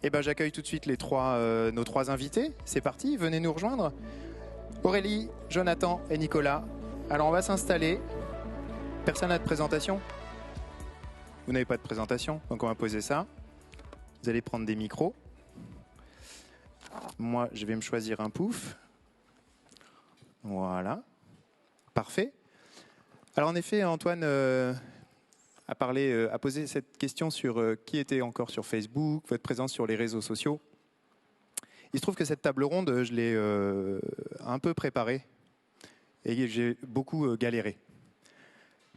Eh ben, j'accueille tout de suite nos trois invités. C'est parti, venez nous rejoindre. Aurélie, Jonathan et Nicolas. Alors on va s'installer. Personne n'a de présentation? Vous n'avez pas de présentation, donc on va poser ça. Vous allez prendre des micros. Moi, je vais me choisir un pouf. Voilà. Parfait. Alors en effet, Antoine a posé cette question sur qui était encore sur Facebook, votre présence sur les réseaux sociaux. Il se trouve que cette table ronde, je l'ai un peu préparée et j'ai beaucoup galéré.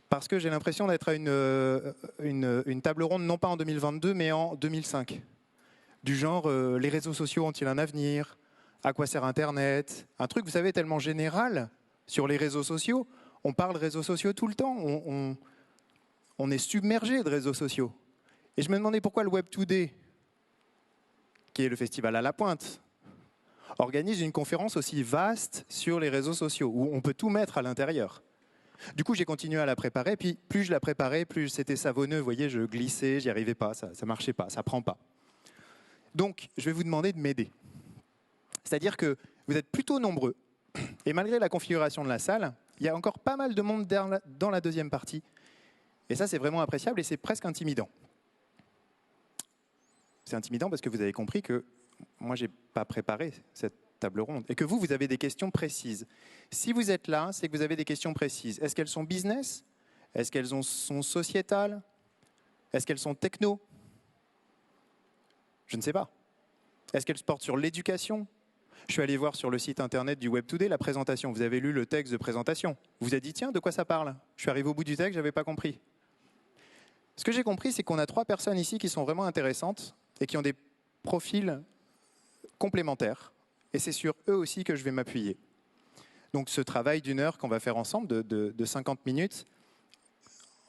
Parce que j'ai l'impression d'être à une table ronde, non pas en 2022, mais en 2005. Du genre, les réseaux sociaux ont-ils un avenir? À quoi sert Internet? Un truc, vous savez, tellement général sur les réseaux sociaux. On parle de réseaux sociaux tout le temps. On est submergé de réseaux sociaux. Et je me demandais pourquoi le Web Today, qui est le festival à la pointe, organise une conférence aussi vaste sur les réseaux sociaux, où on peut tout mettre à l'intérieur. Du coup, j'ai continué à la préparer, puis plus je la préparais, plus c'était savonneux. Vous voyez, je glissais, j'y arrivais pas, ça marchait pas, ça prend pas. Donc, je vais vous demander de m'aider. C'est-à-dire que vous êtes plutôt nombreux, et malgré la configuration de la salle, il y a encore pas mal de monde dans la deuxième partie. Et ça, c'est vraiment appréciable et c'est presque intimidant. C'est intimidant parce que vous avez compris que moi, je n'ai pas préparé cette table ronde et que vous avez des questions précises. Si vous êtes là, c'est que vous avez des questions précises. Est-ce qu'elles sont business? Est-ce qu'elles sont sociétales? Est-ce qu'elles sont techno? Je ne sais pas. Est-ce qu'elles se portent sur l'éducation? Je suis allé voir sur le site internet du Web Today la présentation. Vous avez lu le texte de présentation. Vous vous êtes dit, tiens, de quoi ça parle? Je suis arrivé au bout du texte, je n'avais pas compris. Ce que j'ai compris, c'est qu'on a 3 personnes ici qui sont vraiment intéressantes et qui ont des profils complémentaires. Et c'est sur eux aussi que je vais m'appuyer. Donc ce travail d'1 heure qu'on va faire ensemble, de 50 minutes,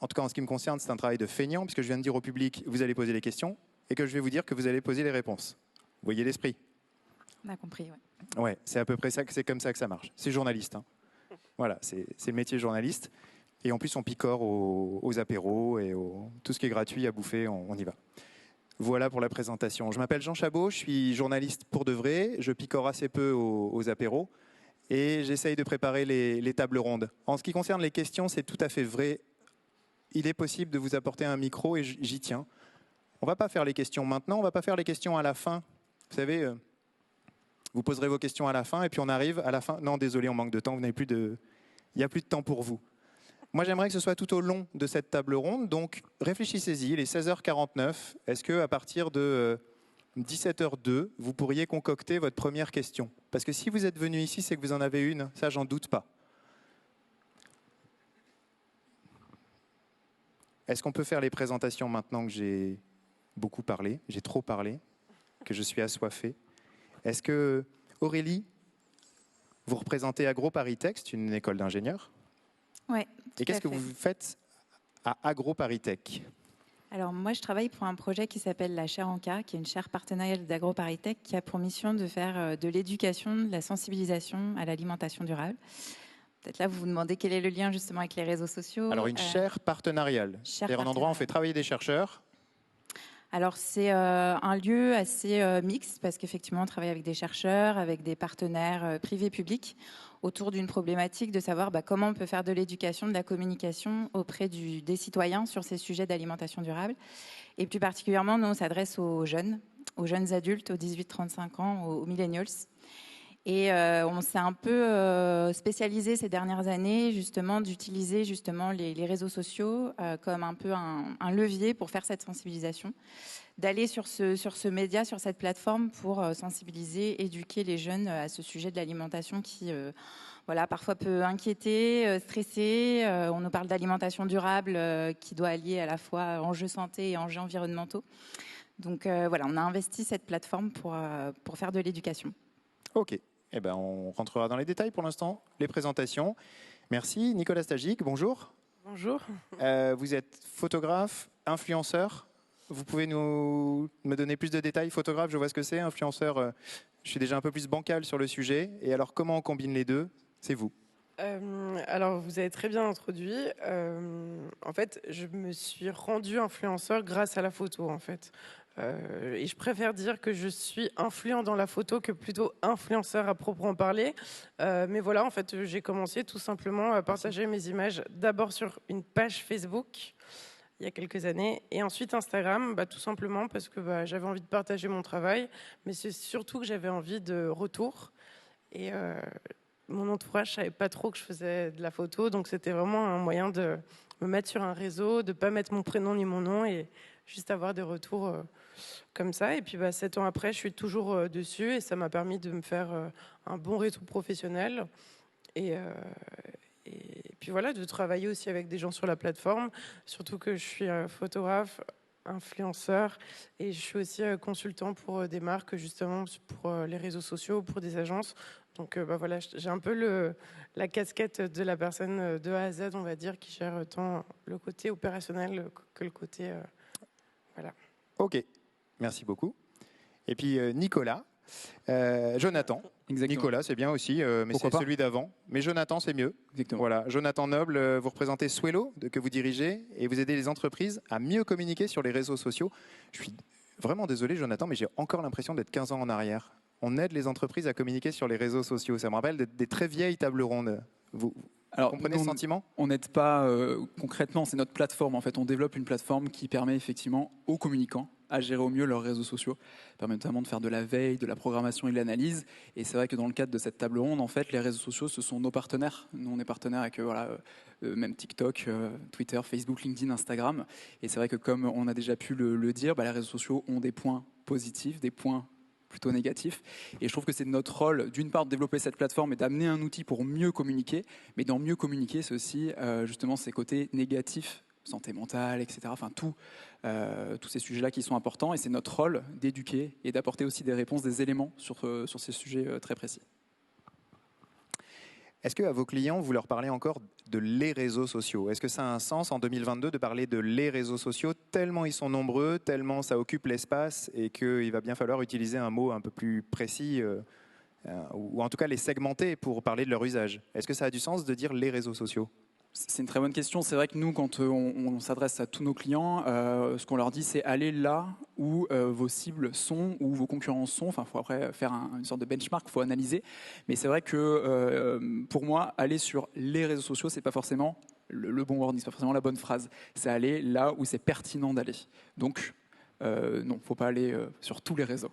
en tout cas en ce qui me concerne, c'est un travail de feignant, puisque je viens de dire au public, vous allez poser les questions, et que je vais vous dire que vous allez poser les réponses. Vous voyez l'esprit? On a compris, oui. Ouais, c'est à peu près ça, c'est comme ça que ça marche. C'est journaliste. Hein. Voilà, c'est le métier journaliste. Et en plus, on picore aux apéros et tout ce qui est gratuit à bouffer, on y va. Voilà pour la présentation. Je m'appelle Jean Chabot, je suis journaliste pour de vrai. Je picore assez peu aux apéros et j'essaye de préparer les tables rondes. En ce qui concerne les questions, c'est tout à fait vrai. Il est possible de vous apporter un micro et j'y tiens. On ne va pas faire les questions maintenant, on ne va pas faire les questions à la fin. Vous savez, vous poserez vos questions à la fin et puis on arrive à la fin. Non, désolé, on manque de temps, il n'y a plus de temps pour vous. Moi, j'aimerais que ce soit tout au long de cette table ronde, donc réfléchissez-y, il est 16h49. Est-ce qu'à partir de 17h02, vous pourriez concocter votre première question? Parce que si vous êtes venu ici, c'est que vous en avez une, ça, j'en doute pas. Est-ce qu'on peut faire les présentations maintenant que j'ai beaucoup parlé, j'ai trop parlé, que je suis assoiffé? Est-ce que, Aurélie, vous représentez AgroParisTech, une école d'ingénieurs? Oui. Et qu'est-ce que vous faites à AgroParisTech? Alors moi, je travaille pour un projet qui s'appelle la chaire Anka, qui est une chaire partenariale d'AgroParisTech, qui a pour mission de faire de l'éducation, de la sensibilisation à l'alimentation durable. Peut-être là, vous vous demandez quel est le lien justement avec les réseaux sociaux. Alors une chaire partenariale, c'est un endroit où on fait travailler des chercheurs. Alors c'est un lieu assez mixte parce qu'effectivement on travaille avec des chercheurs, avec des partenaires privés-publics autour d'une problématique de savoir comment on peut faire de l'éducation, de la communication auprès des citoyens sur ces sujets d'alimentation durable. Et plus particulièrement, nous on s'adresse aux jeunes adultes, aux 18-35 ans, aux millennials. Et on s'est un peu spécialisé ces dernières années justement d'utiliser justement les réseaux sociaux comme un peu un levier pour faire cette sensibilisation, d'aller sur ce média, sur cette plateforme pour sensibiliser, éduquer les jeunes à ce sujet de l'alimentation qui voilà, parfois peut inquiéter, stresser. On nous parle d'alimentation durable qui doit allier à la fois enjeux santé et enjeux environnementaux. Donc voilà, on a investi cette plateforme pour faire de l'éducation. Ok. Eh ben, on rentrera dans les détails pour l'instant. Les présentations. Merci. Nicolas Stagic, bonjour. Bonjour. Vous êtes photographe, influenceur. Vous pouvez me donner plus de détails? Photographe, je vois ce que c'est. Influenceur, je suis déjà un peu plus bancal sur le sujet. Et alors, comment on combine les deux? C'est vous. Alors, vous avez très bien introduit. En fait, je me suis rendu influenceur grâce à la photo, en fait. Et je préfère dire que je suis influent dans la photo que plutôt influenceur à proprement parler. Mais voilà, en fait, j'ai commencé tout simplement à partager mes images d'abord sur une page Facebook il y a quelques années et ensuite Instagram, tout simplement parce que j'avais envie de partager mon travail, mais c'est surtout que j'avais envie de retour. Et mon entourage ne savait pas trop que je faisais de la photo, donc c'était vraiment un moyen de me mettre sur un réseau, de ne pas mettre mon prénom ni mon nom et juste avoir des retours comme ça. Et puis 7 ans après, je suis toujours dessus et ça m'a permis de me faire un bon réseau professionnel. Et puis voilà, de travailler aussi avec des gens sur la plateforme, surtout que je suis photographe, influenceur et je suis aussi consultant pour des marques, justement pour les réseaux sociaux, pour des agences. Donc voilà, j'ai un peu la casquette de la personne de A à Z, on va dire, qui gère tant le côté opérationnel que le côté... voilà. Ok, merci beaucoup. Et puis Nicolas, Jonathan. Exactement. Nicolas, c'est bien aussi, mais c'est celui d'avant. Mais Jonathan, c'est mieux. Exactement. Voilà, Jonathan Noble, vous représentez Swello, que vous dirigez, et vous aidez les entreprises à mieux communiquer sur les réseaux sociaux. Je suis vraiment désolé, Jonathan, mais j'ai encore l'impression d'être 15 ans en arrière. On aide les entreprises à communiquer sur les réseaux sociaux. Ça me rappelle des très vieilles tables rondes. Vous comprenez ce sentiment ? On n'aide pas concrètement, c'est notre plateforme. En fait, on développe une plateforme qui permet effectivement aux communicants à gérer au mieux leurs réseaux sociaux. Ça permet notamment de faire de la veille, de la programmation et de l'analyse. Et c'est vrai que dans le cadre de cette table ronde, en fait, les réseaux sociaux, ce sont nos partenaires. Nous, on est partenaires avec même TikTok, Twitter, Facebook, LinkedIn, Instagram. Et c'est vrai que comme on a déjà pu le dire, les réseaux sociaux ont des points positifs, des points plutôt négatif. Et je trouve que c'est notre rôle, d'une part, de développer cette plateforme et d'amener un outil pour mieux communiquer. Mais dans mieux communiquer, c'est aussi justement ces côtés négatifs, santé mentale, etc. Enfin, tous ces sujets-là qui sont importants. Et c'est notre rôle d'éduquer et d'apporter aussi des réponses, des éléments sur ces sujets très précis. Est-ce qu'à vos clients, vous leur parlez encore de les réseaux sociaux ? Est-ce que ça a un sens en 2022 de parler de les réseaux sociaux tellement ils sont nombreux, tellement ça occupe l'espace et qu'il va bien falloir utiliser un mot un peu plus précis ou en tout cas les segmenter pour parler de leur usage ? Est-ce que ça a du sens de dire les réseaux sociaux ? C'est une très bonne question. C'est vrai que nous, quand on s'adresse à tous nos clients, ce qu'on leur dit, c'est aller là où vos cibles sont, où vos concurrents sont. Enfin, il faut après faire une sorte de benchmark, il faut analyser. Mais c'est vrai que pour moi, aller sur les réseaux sociaux, c'est pas forcément le bon wording, c'est pas forcément la bonne phrase. C'est aller là où c'est pertinent d'aller. Donc, non, il ne faut pas aller sur tous les réseaux.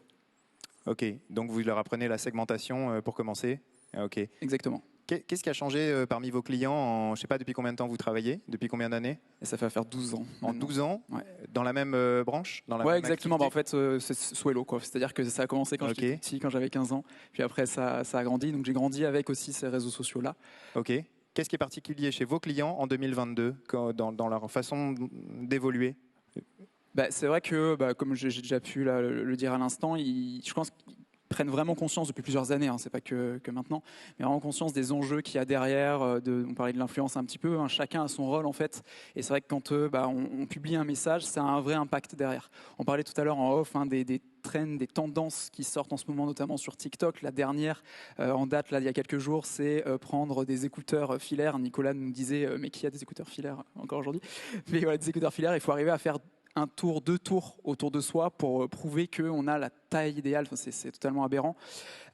Ok, donc vous leur apprenez la segmentation pour commencer. Ok. Exactement. Qu'est-ce qui a changé parmi vos clients je ne sais pas depuis combien de temps vous travaillez, depuis combien d'années ? Et ça fait faire 12 ans. En 12 ans, ouais. Dans la même branche, dans la ouais, même exactement. activité? En fait, c'est Swello, quoi. C'est-à-dire que ça a commencé quand j'étais petit, quand j'avais 15 ans. Puis après, ça a grandi. Donc j'ai grandi avec aussi ces réseaux sociaux-là. Ok. Qu'est-ce qui est particulier chez vos clients en 2022 dans leur façon d'évoluer ? C'est vrai que, comme j'ai déjà pu le dire à l'instant, je pense qu'ils prennent vraiment conscience depuis plusieurs années, c'est pas que maintenant, mais vraiment conscience des enjeux qu'il y a derrière. On parlait de l'influence un petit peu, chacun a son rôle en fait. Et c'est vrai que quand on publie un message, ça a un vrai impact derrière. On parlait tout à l'heure en off des trends, des tendances qui sortent en ce moment, notamment sur TikTok. La dernière en date, là, il y a quelques jours, c'est prendre des écouteurs filaires. Nicolas nous disait, mais qui a des écouteurs filaires encore aujourd'hui ? Mais voilà, des écouteurs filaires, il faut arriver à faire un tour, 2 tours autour de soi pour prouver qu'on a la taille idéale. Enfin, c'est totalement aberrant.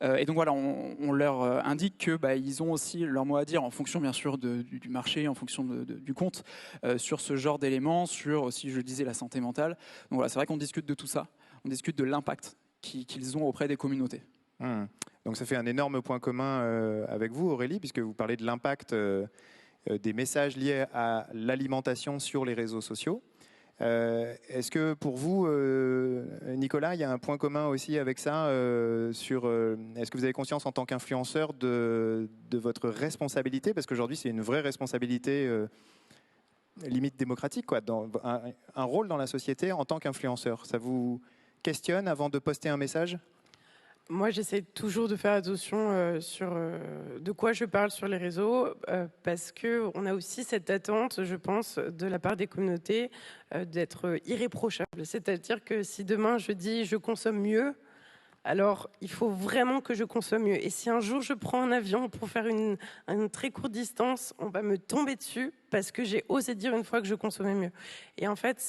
Et donc voilà, on leur indique qu'ils ont aussi leur mot à dire en fonction bien sûr du marché, en fonction du compte, sur ce genre d'éléments, sur aussi, je le disais, la santé mentale. Donc voilà, c'est vrai qu'on discute de tout ça. On discute de l'impact qu'ils ont auprès des communautés. Donc ça fait un énorme point commun avec vous, Aurélie, puisque vous parlez de l'impact des messages liés à l'alimentation sur les réseaux sociaux. Est-ce que pour vous, Nicolas, il y a un point commun aussi avec ça est-ce que vous avez conscience en tant qu'influenceur de votre responsabilité ? Parce qu'aujourd'hui, c'est une vraie responsabilité limite démocratique, quoi, un rôle dans la société en tant qu'influenceur. Ça vous questionne avant de poster un message ? Moi, j'essaie toujours de faire attention sur de quoi je parle sur les réseaux parce qu'on a aussi cette attente, je pense, de la part des communautés d'être irréprochable. C'est-à-dire que si demain je dis je consomme mieux, alors il faut vraiment que je consomme mieux. Et si un jour je prends un avion pour faire une très courte distance, on va me tomber dessus parce que j'ai osé dire une fois que je consommais mieux. Et en fait,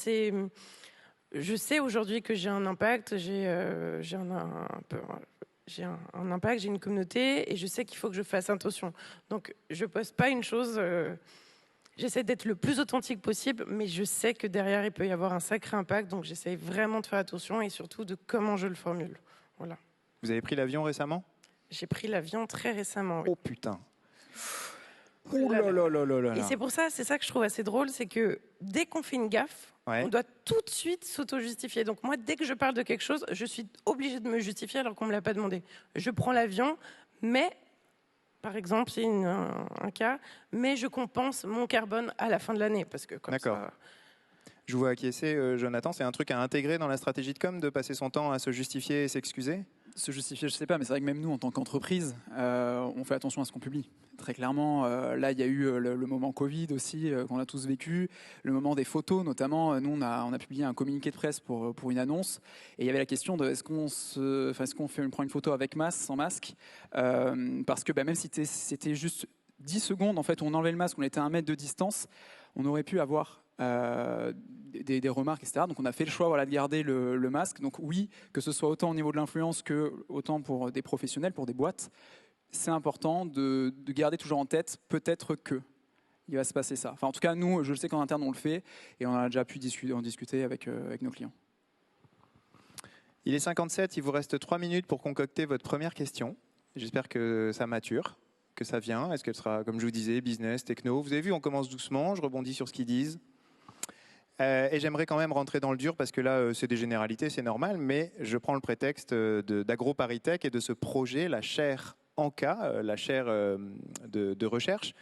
je sais aujourd'hui que j'ai un impact, un impact, j'ai une communauté et je sais qu'il faut que je fasse attention. Donc je poste pas une chose, j'essaie d'être le plus authentique possible, mais je sais que derrière il peut y avoir un sacré impact, donc j'essaie vraiment de faire attention et surtout de comment je le formule. Voilà. Vous avez pris l'avion récemment? J'ai pris l'avion très récemment. Oui. Oh putain. Et c'est ça que je trouve assez drôle, c'est que dès qu'on fait une gaffe, on doit tout de suite s'auto-justifier. Donc moi, dès que je parle de quelque chose, je suis obligée de me justifier alors qu'on ne me l'a pas demandé. Je prends l'avion, mais, par exemple, c'est un cas, mais je compense mon carbone à la fin de l'année. Parce que comme D'accord. ça... Je vous vois acquiescer, Jonathan. C'est un truc à intégrer dans la stratégie de com, de passer son temps à se justifier et s'excuser? Se justifier, je ne sais pas, mais c'est vrai que même nous, en tant qu'entreprise, on fait attention à ce qu'on publie. Très clairement, là, il y a eu le moment Covid aussi, qu'on a tous vécu, le moment des photos notamment. Nous, on a publié un communiqué de presse pour une annonce, et il y avait la question de est-ce qu'on prend une photo avec masque, sans masque, parce que même si c'était juste 10 secondes, en fait, où on enlevait le masque, on était à 1 mètre de distance, on aurait pu avoir des remarques, etc. Donc on a fait le choix de garder le masque. Donc oui, que ce soit autant au niveau de l'influence que autant pour des professionnels, pour des boîtes, c'est important de garder toujours en tête peut-être que il va se passer ça. Enfin en tout cas nous, je le sais qu'en interne on le fait et on a déjà pu en discuter avec nos clients. Il est 57, il vous reste 3 minutes pour concocter votre première question. J'espère que ça mature, que ça vient. Est-ce qu'elle sera, comme je vous disais, business, techno? Vous avez vu, on commence doucement, je rebondis sur ce qu'ils disent. Et j'aimerais quand même rentrer dans le dur parce que là, c'est des généralités, c'est normal, mais je prends le prétexte d'AgroParisTech et de ce projet, la chaire ANCA, la chaire de recherche,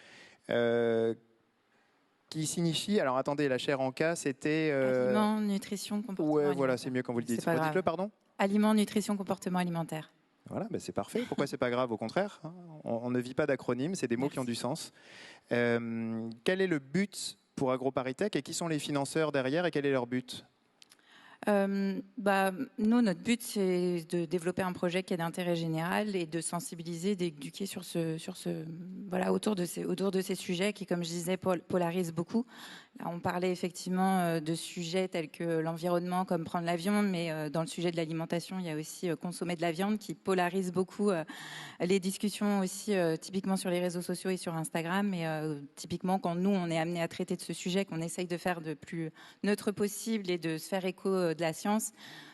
qui signifie, alors attendez, la chaire ANCA, c'était... Aliments, nutrition, comportement alimentaire. Voilà, c'est mieux quand vous le dites. Dites-le, pardon. Aliments, nutrition, comportement alimentaire. Voilà, c'est parfait. Pourquoi c'est pas grave? Au contraire, hein, on ne vit pas d'acronymes, c'est des mots qui ont du sens. Quel est le but pour AgroParisTech et qui sont les financeurs derrière et quel est leur but? Nous, notre but, c'est de développer un projet qui est d'intérêt général et de sensibiliser, d'éduquer autour de ces sujets qui, comme je disais, polarisent beaucoup. Là, on parlait effectivement de sujets tels que l'environnement, comme prendre l'avion, mais dans le sujet de l'alimentation, il y a aussi consommer de la viande qui polarise beaucoup les discussions aussi, typiquement sur les réseaux sociaux et sur Instagram. Et typiquement, quand nous, on est amené à traiter de ce sujet, qu'on essaye de faire de plus neutre possible et de se faire écho de la science,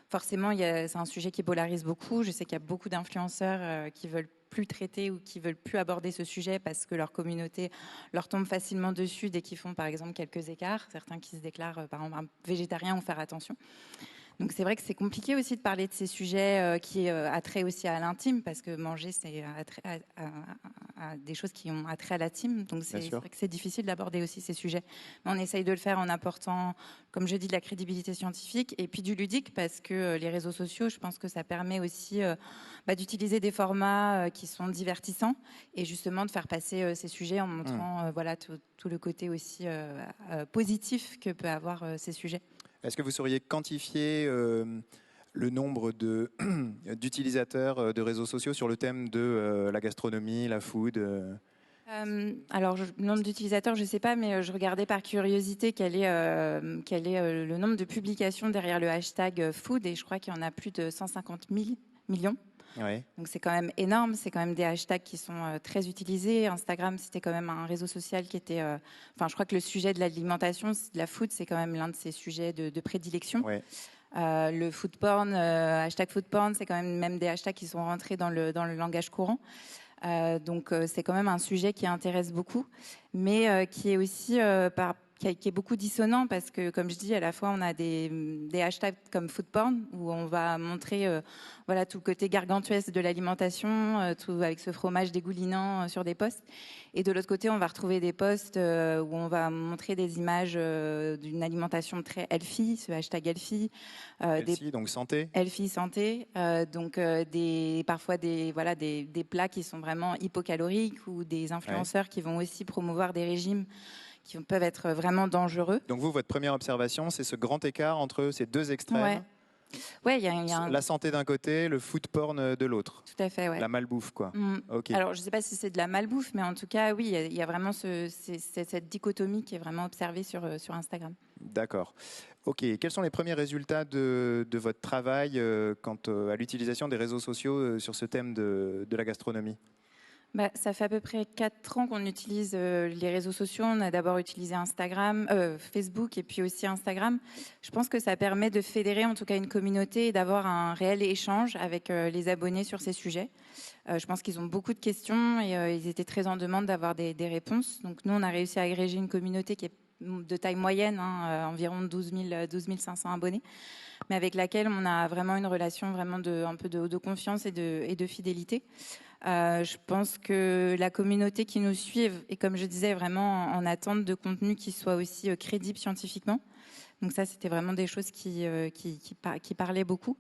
forcément, c'est un sujet qui polarise beaucoup. Je sais qu'il y a beaucoup d'influenceurs qui veulent plus traiter ou qui veulent plus aborder ce sujet parce que leur communauté leur tombe facilement dessus dès qu'ils font, par exemple, quelques écarts. Certains qui se déclarent, par exemple, végétariens, vont faire attention. Donc c'est vrai que c'est compliqué aussi de parler de ces sujets qui attrait aussi à l'intime, parce que manger, c'est à des choses qui ont attrait à l'intime. Donc c'est vrai que c'est difficile d'aborder aussi ces sujets. Mais on essaye de le faire en apportant, comme je dis, de la crédibilité scientifique et puis du ludique, parce que les réseaux sociaux, je pense que ça permet aussi d'utiliser des formats qui sont divertissants et justement de faire passer ces sujets en montrant tout le côté aussi positif que peut avoir ces sujets. Est-ce que vous sauriez quantifier le nombre d'utilisateurs de réseaux sociaux sur le thème de la gastronomie, la food Alors, le nombre d'utilisateurs, je ne sais pas, mais je regardais par curiosité quel est le nombre de publications derrière le hashtag food, et je crois qu'il y en a plus de 150 millions. Ouais. Donc c'est quand même énorme, c'est quand même des hashtags qui sont très utilisés. Instagram, c'était quand même un réseau social qui était... je crois que le sujet de l'alimentation, de la food, c'est quand même l'un de ces sujets de prédilection. Ouais. Le food porn, hashtag food porn, c'est quand même des hashtags qui sont rentrés dans le langage courant. Donc c'est quand même un sujet qui intéresse beaucoup, mais qui est aussi qui est beaucoup dissonant, parce que, comme je dis, à la fois on a des hashtags comme food porn où on va montrer tout le côté gargantuesque de l'alimentation, tout avec ce fromage dégoulinant sur des posts, et de l'autre côté on va retrouver des posts où on va montrer des images d'une alimentation très healthy, ce hashtag healthy, donc santé, healthy santé, parfois des plats qui sont vraiment hypocaloriques, ou des influenceurs qui vont aussi promouvoir des régimes qui peuvent être vraiment dangereux. Donc vous, votre première observation, c'est ce grand écart entre ces deux extrêmes. Ouais. Ouais, il y a un... La santé d'un côté, le food porn de l'autre. Tout à fait, ouais. La malbouffe, quoi. Okay. Alors, je ne sais pas si c'est de la malbouffe, mais en tout cas, oui, il y a vraiment cette dichotomie qui est vraiment observée sur Instagram. D'accord. Ok. Quels sont les premiers résultats de votre travail quant à l'utilisation des réseaux sociaux sur ce thème de la gastronomie ? Ça fait à peu près 4 ans qu'on utilise les réseaux sociaux. On a d'abord utilisé Facebook et puis aussi Instagram. Je pense que ça permet de fédérer en tout cas une communauté et d'avoir un réel échange avec les abonnés sur ces sujets. Je pense qu'ils ont beaucoup de questions et ils étaient très en demande d'avoir des réponses. Donc nous, on a réussi à agréger une communauté qui est de taille moyenne, environ 12 500 abonnés, mais avec laquelle on a vraiment une relation vraiment un peu de confiance et de fidélité. Je pense que la communauté qui nous suit est, comme je disais, vraiment en attente de contenu qui soit aussi crédible scientifiquement. Donc ça, c'était vraiment des choses qui parlaient beaucoup.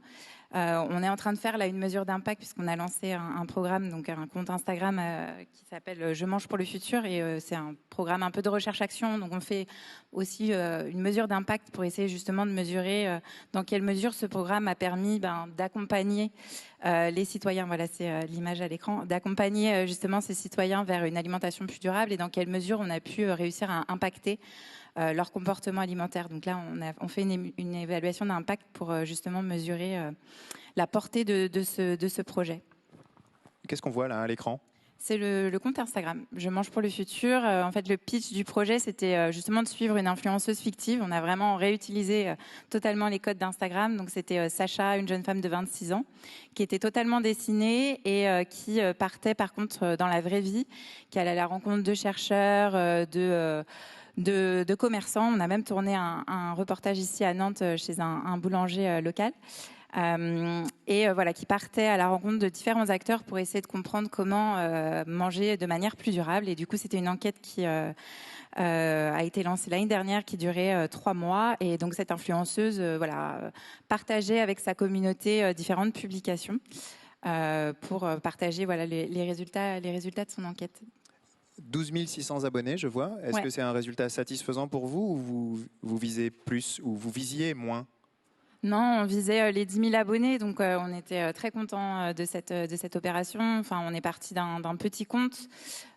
On est en train de faire là une mesure d'impact puisqu'on a lancé un programme, donc un compte Instagram qui s'appelle Je mange pour le futur et c'est un programme un peu de recherche-action. Donc on fait aussi une mesure d'impact pour essayer justement de mesurer dans quelle mesure ce programme a permis d'accompagner les citoyens, voilà c'est l'image à l'écran, d'accompagner justement ces citoyens vers une alimentation plus durable et dans quelle mesure on a pu réussir à impacter leur comportement alimentaire. Donc là, on fait une évaluation d'impact pour justement mesurer la portée de ce projet. Qu'est-ce qu'on voit là à l'écran ? C'est le compte Instagram. Je mange pour le futur. En fait, le pitch du projet, c'était justement de suivre une influenceuse fictive. On a vraiment réutilisé totalement les codes d'Instagram. Donc, c'était Sacha, une jeune femme de 26 ans, qui était totalement dessinée et qui partait, par contre, dans la vraie vie, qui allait à la rencontre de chercheurs, de commerçants. On a même tourné un reportage ici à Nantes chez un boulanger local. Voilà, qui partait à la rencontre de différents acteurs pour essayer de comprendre comment manger de manière plus durable. Et du coup, c'était une enquête qui a été lancée l'année dernière, qui durait 3 mois. Et donc, cette influenceuse partageait avec sa communauté différentes publications pour partager les résultats de son enquête. 12 600 abonnés, je vois. Est-ce que c'est un résultat satisfaisant pour vous ou vous visez plus ou vous visiez moins ? Non, on visait les 10 000 abonnés, donc on était très contents de cette opération. Enfin, on est parti d'un petit compte.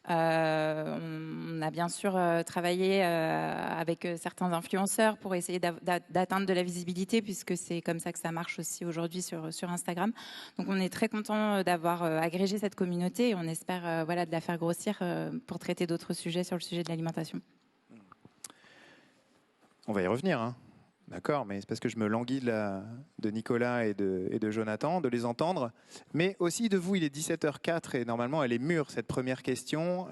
On a bien sûr travaillé avec certains influenceurs pour essayer d'atteindre de la visibilité, puisque c'est comme ça que ça marche aussi aujourd'hui sur Instagram. Donc on est très content d'avoir agrégé cette communauté et on espère de la faire grossir pour traiter d'autres sujets sur le sujet de l'alimentation. On va y revenir, hein. D'accord, mais c'est parce que je me languis de Nicolas et de Jonathan, de les entendre, mais aussi de vous. Il est 17h04 et normalement elle est mûre, cette première question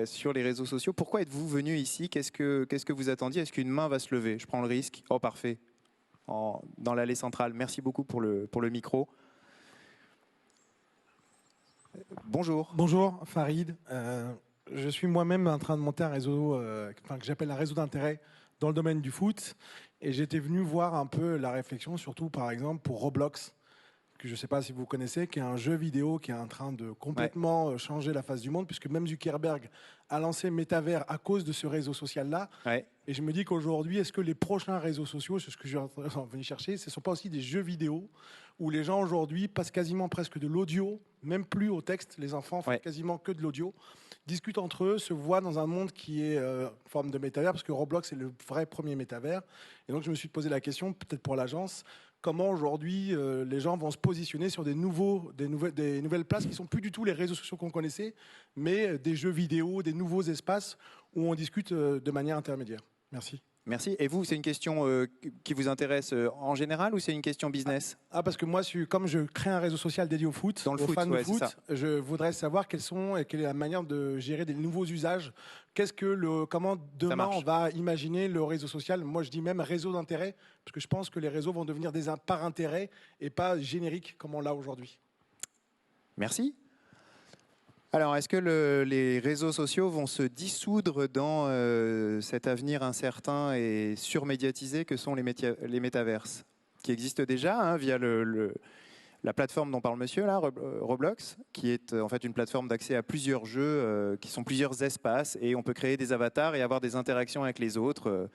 sur les réseaux sociaux. Pourquoi êtes-vous venu ici ? Qu'est-ce que vous attendiez ? Est-ce qu'une main va se lever ? Je prends le risque. Oh, parfait. Dans l'allée centrale. Merci beaucoup pour le micro. Bonjour. Bonjour, Farid. Je suis moi-même en train de monter un réseau que j'appelle un réseau d'intérêt dans le domaine du foot. Et j'étais venu voir un peu la réflexion, surtout par exemple pour Roblox, que je ne sais pas si vous connaissez, qui est un jeu vidéo qui est en train de complètement changer la face du monde, puisque même Zuckerberg a lancé Metaverse à cause de ce réseau social-là. Ouais. Et je me dis qu'aujourd'hui, est-ce que les prochains réseaux sociaux, c'est ce que je suis venu chercher, ce ne sont pas aussi des jeux vidéo où les gens aujourd'hui passent quasiment presque de l'audio, même plus au texte, les enfants font quasiment que de l'audio, discutent entre eux, se voient dans un monde qui est forme de métavers, parce que Roblox est le vrai premier métavers. Et donc je me suis posé la question, peut-être pour l'agence, comment aujourd'hui les gens vont se positionner sur des nouvelles places qui ne sont plus du tout les réseaux sociaux qu'on connaissait, mais des jeux vidéo, des nouveaux espaces où on discute de manière intermédiaire. Merci. Merci. Et vous, c'est une question qui vous intéresse en général ou c'est une question business ? Parce que moi, comme je crée un réseau social dédié au foot, aux fans de foot, je voudrais savoir quelle est la manière de gérer des nouveaux usages. Comment demain on va imaginer le réseau social ? Moi, je dis même réseau d'intérêt, parce que je pense que les réseaux vont devenir des par intérêt et pas génériques comme on l'a aujourd'hui. Merci. Alors, est-ce que les réseaux sociaux vont se dissoudre dans cet avenir incertain et surmédiatisé que sont les métaverses, qui existent déjà via la plateforme dont parle monsieur, là, Roblox, qui est en fait une plateforme d'accès à plusieurs jeux, qui sont plusieurs espaces, et on peut créer des avatars et avoir des interactions avec les autres.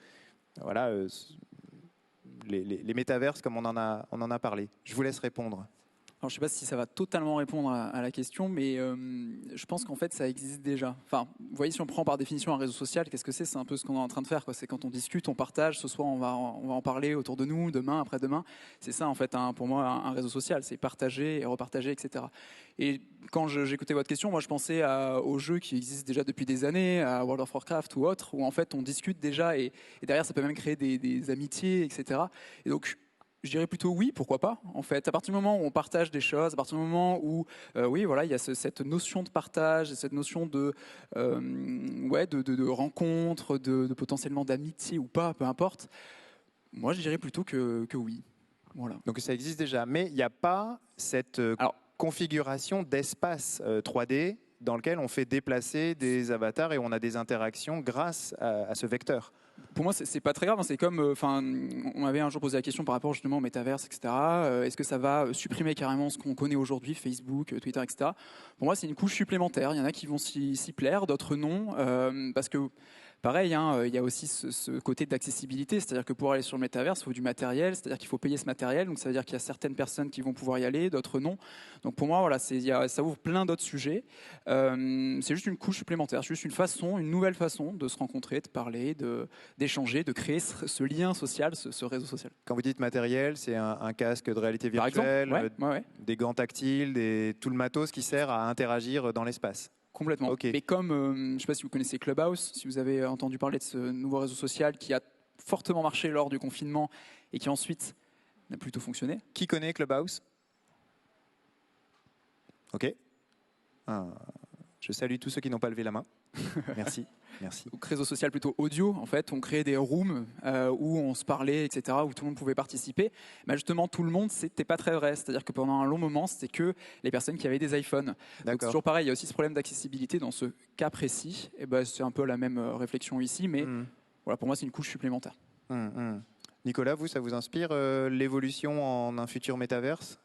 les métaverses comme on en a parlé. Je vous laisse répondre. Alors, je ne sais pas si ça va totalement répondre à la question, mais je pense qu'en fait, ça existe déjà. Enfin, vous voyez, si on prend par définition un réseau social, qu'est-ce que c'est? C'est un peu ce qu'on est en train de faire, quoi. C'est quand on discute, on partage. Ce soir, on va en parler autour de nous, demain, après-demain. C'est ça, en fait, pour moi, un réseau social. C'est partager et repartager, etc. Et quand j'écoutais votre question, moi, je pensais aux jeux qui existent déjà depuis des années, à World of Warcraft ou autres, où en fait, on discute déjà et derrière, ça peut même créer des amitiés, etc. Et donc, je dirais plutôt oui, pourquoi pas, en fait. À partir du moment où on partage des choses, à partir du moment où, oui, voilà, il y a cette notion de partage, cette notion de rencontre, de potentiellement d'amitié ou pas, peu importe. Moi, je dirais plutôt que oui. Voilà. Donc ça existe déjà, mais il n'y a pas cette configuration d'espace 3D dans lequel on fait déplacer des avatars et on a des interactions grâce à ce vecteur. Pour moi, c'est pas très grave. C'est comme, on m'avait un jour posé la question par rapport justement au métaverse, etc. Est-ce que ça va supprimer carrément ce qu'on connaît aujourd'hui, Facebook, Twitter, etc. Pour moi, c'est une couche supplémentaire. Il y en a qui vont s'y plaire, d'autres non, parce que pareil, il y a aussi ce côté d'accessibilité, c'est-à-dire que pour aller sur le métaverse, il faut du matériel, c'est-à-dire qu'il faut payer ce matériel, donc ça veut dire qu'il y a certaines personnes qui vont pouvoir y aller, d'autres non. Donc pour moi, voilà, ça ouvre plein d'autres sujets. C'est juste une couche supplémentaire, c'est juste une nouvelle façon de se rencontrer, de parler, d'échanger, de créer ce lien social, ce réseau social. Quand vous dites matériel, c'est un casque de réalité virtuelle, par exemple, des gants tactiles, tout le matos qui sert à interagir dans l'espace. Complètement. Okay. Mais comme, je ne sais pas si vous connaissez Clubhouse, si vous avez entendu parler de ce nouveau réseau social qui a fortement marché lors du confinement et qui ensuite n'a plutôt fonctionné. Qui connaît Clubhouse? Ok. Je salue tous ceux qui n'ont pas levé la main. Merci. Merci. Donc, réseau social plutôt audio, en fait, on créait des rooms où on se parlait, etc., où tout le monde pouvait participer. Mais justement, tout le monde, c'était pas très vrai. C'est-à-dire que pendant un long moment, c'était que les personnes qui avaient des iPhones. Donc, c'est toujours pareil, il y a aussi ce problème d'accessibilité dans ce cas précis. Et ben, c'est un peu la même réflexion ici, mais voilà, pour moi, c'est une couche supplémentaire. Nicolas, vous, ça vous inspire l'évolution en un futur métaverse?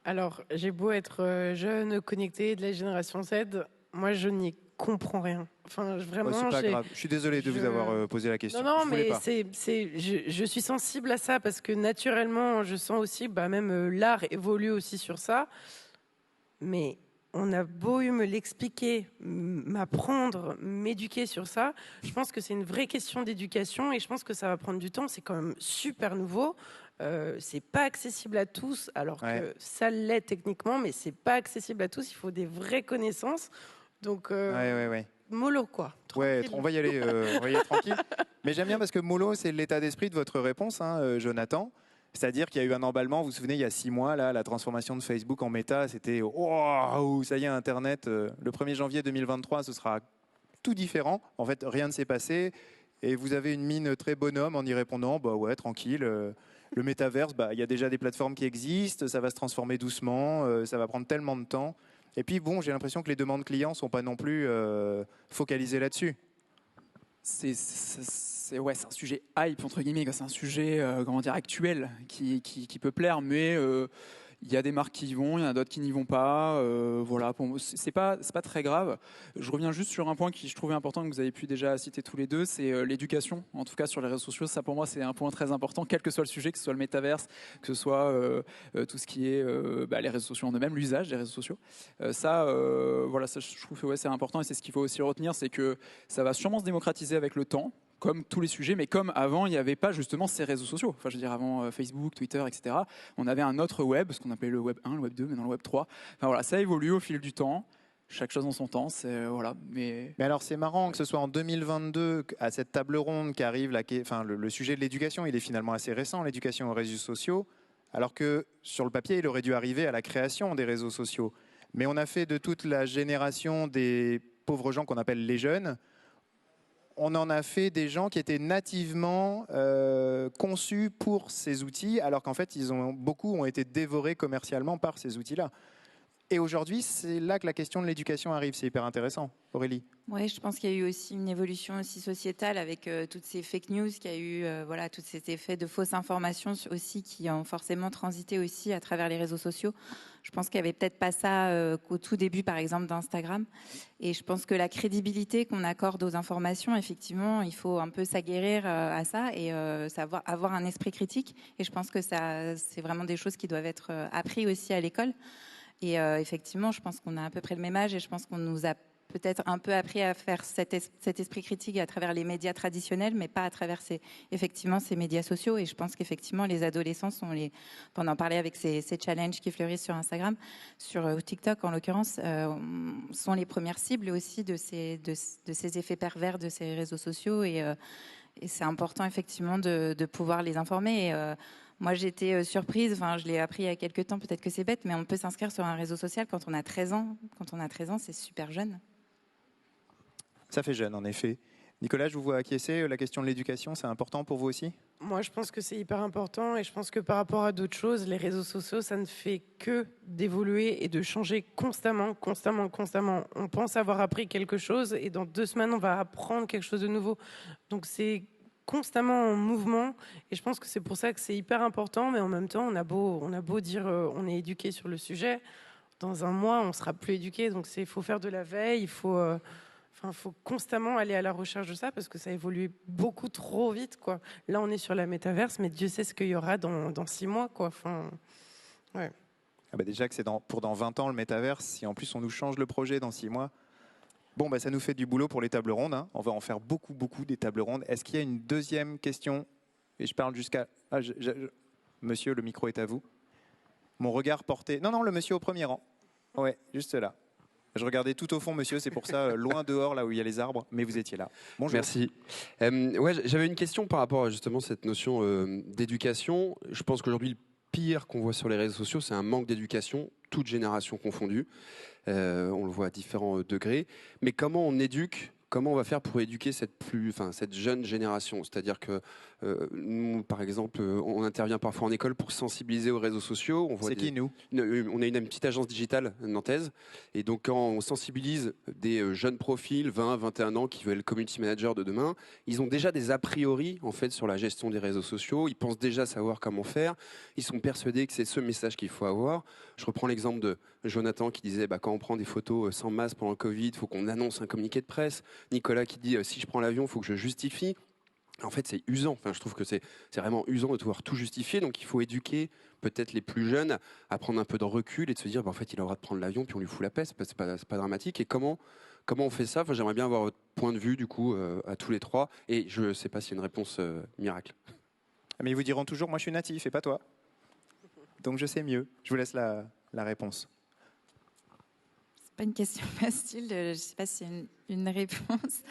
Alors, j'ai beau être jeune, connecté, de la génération Z, moi, je n'y comprends rien. Enfin, vraiment, c'est pas grave. Je suis désolé de vous avoir posé la question. Non, mais je suis sensible à ça parce que naturellement, je sens aussi, même l'art évolue aussi sur ça. Mais on a beau me l'expliquer, m'apprendre, m'éduquer sur ça, je pense que c'est une vraie question d'éducation et je pense que ça va prendre du temps. C'est quand même super nouveau. C'est pas accessible à tous, alors que ça l'est techniquement, mais c'est pas accessible à tous. Il faut des vraies connaissances. Donc, mollo, quoi. Ouais, on va y aller tranquille. Mais j'aime bien parce que mollo, c'est l'état d'esprit de votre réponse, Jonathan. C'est-à-dire qu'il y a eu un emballement, vous vous souvenez, il y a 6 mois, là, la transformation de Facebook en méta, c'était « Wow, ça y est, Internet, le 1er janvier 2023, ce sera tout différent. » En fait, rien ne s'est passé. Et vous avez une mine très bonhomme en y répondant « Bah ouais, tranquille, le métaverse, il y a déjà des plateformes qui existent, ça va se transformer doucement, ça va prendre tellement de temps. » Et puis, bon, j'ai l'impression que les demandes clients ne sont pas non plus focalisées là-dessus. C'est un sujet hype, entre guillemets. C'est un sujet actuel qui peut plaire, mais il y a des marques qui y vont, il y en a d'autres qui n'y vont pas. Voilà, c'est pas très grave. Je reviens juste sur un point qui je trouvais important, que vous avez pu déjà citer tous les deux, c'est l'éducation. En tout cas, sur les réseaux sociaux, ça pour moi, c'est un point très important, quel que soit le sujet, que ce soit le métaverse, que ce soit tout ce qui est les réseaux sociaux en eux-mêmes, l'usage des réseaux sociaux. Ça, je trouve que c'est important et c'est ce qu'il faut aussi retenir, c'est que ça va sûrement se démocratiser avec le temps, comme tous les sujets, mais comme avant, il n'y avait pas justement ces réseaux sociaux. Enfin, je veux dire, avant Facebook, Twitter, etc., on avait un autre web, ce qu'on appelait le web 1, le web 2, maintenant le web 3. Enfin, voilà, ça évolue au fil du temps. Chaque chose en son temps, voilà. Mais alors, c'est marrant que ce soit en 2022, à cette table ronde qu'arrive le sujet de l'éducation, il est finalement assez récent, l'éducation aux réseaux sociaux, alors que sur le papier, il aurait dû arriver à la création des réseaux sociaux. Mais on a fait de toute la génération des pauvres gens qu'on appelle les jeunes, on en a fait des gens qui étaient nativement conçus pour ces outils, alors qu'en fait, beaucoup ont été dévorés commercialement par ces outils-là. Et aujourd'hui, c'est là que la question de l'éducation arrive. C'est hyper intéressant. Aurélie? Oui, je pense qu'il y a eu aussi une évolution aussi sociétale avec toutes ces fake news, qu'il y a eu voilà, tous ces effets de fausses informations aussi qui ont forcément transité aussi à travers les réseaux sociaux. Je pense qu'il n'y avait peut-être pas ça qu'au tout début, par exemple, d'Instagram. Et je pense que la crédibilité qu'on accorde aux informations, effectivement, il faut un peu s'aguerrir à ça et savoir avoir un esprit critique. Et je pense que ça, c'est vraiment des choses qui doivent être apprises aussi à l'école. Et effectivement, je pense qu'on a à peu près le même âge et je pense qu'on nous a peut-être un peu appris à faire cet esprit critique à travers les médias traditionnels, mais pas à travers effectivement ces médias sociaux. Et je pense qu'effectivement, les adolescents on en parlait avec ces challenges qui fleurissent sur Instagram, sur TikTok en l'occurrence, sont les premières cibles aussi de ces effets pervers de ces réseaux sociaux. Et c'est important effectivement de pouvoir les informer. Et, moi, j'étais surprise, je l'ai appris il y a quelques temps, peut-être que c'est bête, mais on peut s'inscrire sur un réseau social quand on a 13 ans. Quand on a 13 ans, c'est super jeune. Ça fait jeune, en effet. Nicolas, je vous vois acquiescer. La question de l'éducation, c'est important pour vous aussi? Moi, je pense que c'est hyper important et je pense que par rapport à d'autres choses, les réseaux sociaux, ça ne fait que d'évoluer et de changer constamment. On pense avoir appris quelque chose et dans 2 semaines, on va apprendre quelque chose de nouveau. Donc, c'est constamment en mouvement et je pense que c'est pour ça que c'est hyper important, mais en même temps on a beau dire on est éduqué sur le sujet, dans un mois on sera plus éduqué, donc il faut faire de la veille, il faut constamment aller à la recherche de ça parce que ça évolue beaucoup trop vite, quoi. Là on est sur la métaverse, mais Dieu sait ce qu'il y aura dans 6 mois, quoi. Ouais. Ah bah déjà que c'est pour dans 20 ans le métaverse, si en plus on nous change le projet dans 6 mois. Bon, ça nous fait du boulot pour les tables rondes. Hein. On va en faire beaucoup des tables rondes. Est-ce qu'il y a une deuxième question? Et je parle jusqu'à... Monsieur, le micro est à vous. Mon regard porté... Non, le monsieur au premier rang. Ouais, juste là. Je regardais tout au fond, monsieur, c'est pour ça, loin dehors, là où il y a les arbres, mais vous étiez là. Bonjour. Merci. J'avais une question par rapport à justement cette notion d'éducation. Je pense qu'aujourd'hui, le pire qu'on voit sur les réseaux sociaux, c'est un manque d'éducation, toute génération confondue. On le voit à différents degrés. Mais comment on va faire pour éduquer cette jeune génération? C'est-à-dire que nous, par exemple, on intervient parfois en école pour sensibiliser aux réseaux sociaux. C'est qui, nous? On est une petite agence digitale nantaise. Et donc, quand on sensibilise des jeunes profils, 20, 21 ans, qui veulent être community manager de demain, ils ont déjà des a priori, en fait, sur la gestion des réseaux sociaux. Ils pensent déjà savoir comment faire. Ils sont persuadés que c'est ce message qu'il faut avoir. Je reprends l'exemple de Jonathan qui disait quand on prend des photos sans masque pendant le Covid, il faut qu'on annonce un communiqué de presse. Nicolas qui dit si je prends l'avion, il faut que je justifie. En fait, c'est usant. Je trouve que c'est vraiment usant de devoir tout justifier. Donc, il faut éduquer peut-être les plus jeunes à prendre un peu de recul et de se dire en fait, il a le droit de prendre l'avion, puis on lui fout la paix. C'est pas dramatique. Et comment on fait ça? J'aimerais bien avoir votre point de vue, du coup, à tous les trois. Et je ne sais pas s'il y a une réponse miracle. Mais ils vous diront toujours moi, je suis natif et pas toi. Donc, je sais mieux. Je vous laisse la réponse. C'est pas une question facile. Je ne sais pas s'il y a une réponse.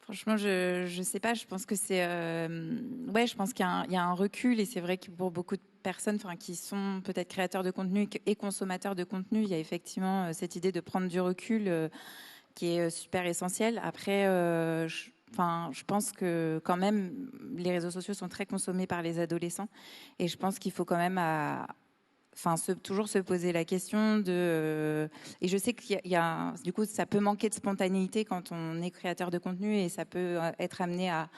Franchement, je sais pas. Je pense que c'est, je pense qu'il y a un recul et c'est vrai que pour beaucoup de personnes, qui sont peut-être créateurs de contenu et consommateurs de contenu, il y a effectivement cette idée de prendre du recul qui est super essentielle. Après, je pense que quand même, les réseaux sociaux sont très consommés par les adolescents et je pense qu'il faut quand même toujours se poser la question de... et je sais qu'il y a... Du coup, ça peut manquer de spontanéité quand on est créateur de contenu et ça peut être amené à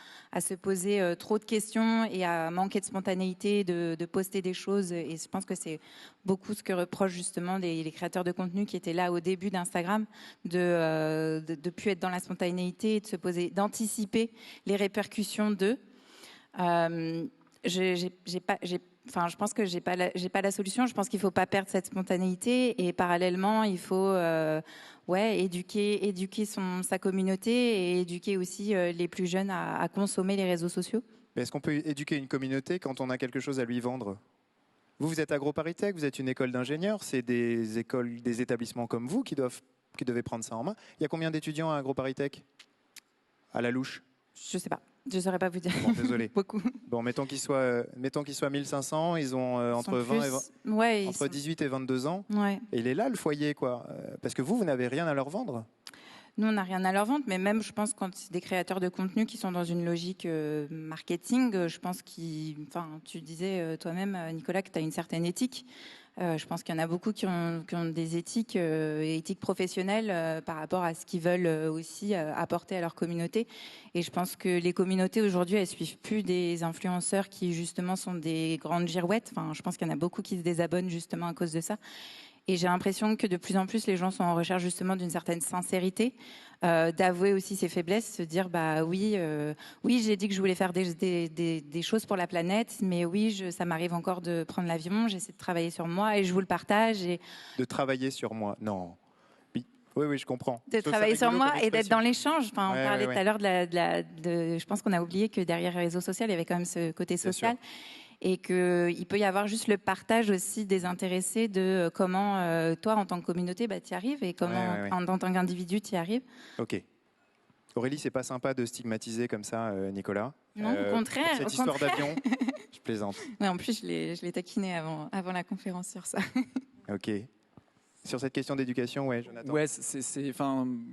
se poser trop de questions et à manquer de spontanéité, de poster des choses. Et je pense que c'est beaucoup ce que reprochent justement les créateurs de contenu qui étaient là au début d'Instagram, de plus être dans la spontanéité, de se poser, d'anticiper les répercussions d'eux. Je pense que j'ai pas la solution. Je pense qu'il faut pas perdre cette spontanéité et parallèlement, il faut éduquer sa communauté et éduquer aussi les plus jeunes à consommer les réseaux sociaux. Mais est-ce qu'on peut éduquer une communauté quand on a quelque chose à lui vendre? Vous êtes AgroParisTech, vous êtes une école d'ingénieurs, c'est des établissements comme vous qui devaient prendre ça en main. Il y a combien d'étudiants à AgroParisTech à la louche? Je sais pas. Je ne saurais pas vous dire. Bon, désolé. Beaucoup. Bon, mettons qu'ils soient 1500, ils ont entre 18 et 22 ans. Ouais. Et il est là le foyer, quoi. Parce que vous n'avez rien à leur vendre. Nous, on n'a rien à leur vendre, mais même, je pense, quand c'est des créateurs de contenu qui sont dans une logique marketing, je pense tu disais toi-même, Nicolas, que tu as une certaine éthique. Je pense qu'il y en a beaucoup qui ont des éthiques, éthiques professionnelles par rapport à ce qu'ils veulent aussi apporter à leur communauté. Et je pense que les communautés aujourd'hui, elles suivent plus des influenceurs qui justement sont des grandes girouettes. Enfin, je pense qu'il y en a beaucoup qui se désabonnent justement à cause de ça. Et j'ai l'impression que de plus en plus, les gens sont en recherche justement d'une certaine sincérité, d'avouer aussi ses faiblesses, se dire bah oui, oui, j'ai dit que je voulais faire des choses pour la planète, mais oui, ça m'arrive encore de prendre l'avion, j'essaie de travailler sur moi et je vous le partage. Et De travailler sur moi, non. Oui, je comprends. de travailler sur moi et d'être dans l'échange. Enfin, on Ouais, parlait ouais, tout à l'heure je pense qu'on a oublié que derrière les réseaux sociaux, il y avait quand même ce côté social. Et qu'il peut y avoir juste le partage aussi des intéressés de comment toi, en tant que communauté, tu y arrives et comment, en tant qu'individu, tu y arrives. Ok. Aurélie, c'est pas sympa de stigmatiser comme ça Nicolas. Non, au contraire. Pour cette histoire d'avion, je plaisante. Ouais, en plus, je l'ai taquiné avant la conférence sur ça. Ok. Sur cette question d'éducation, Jonathan. Ouais,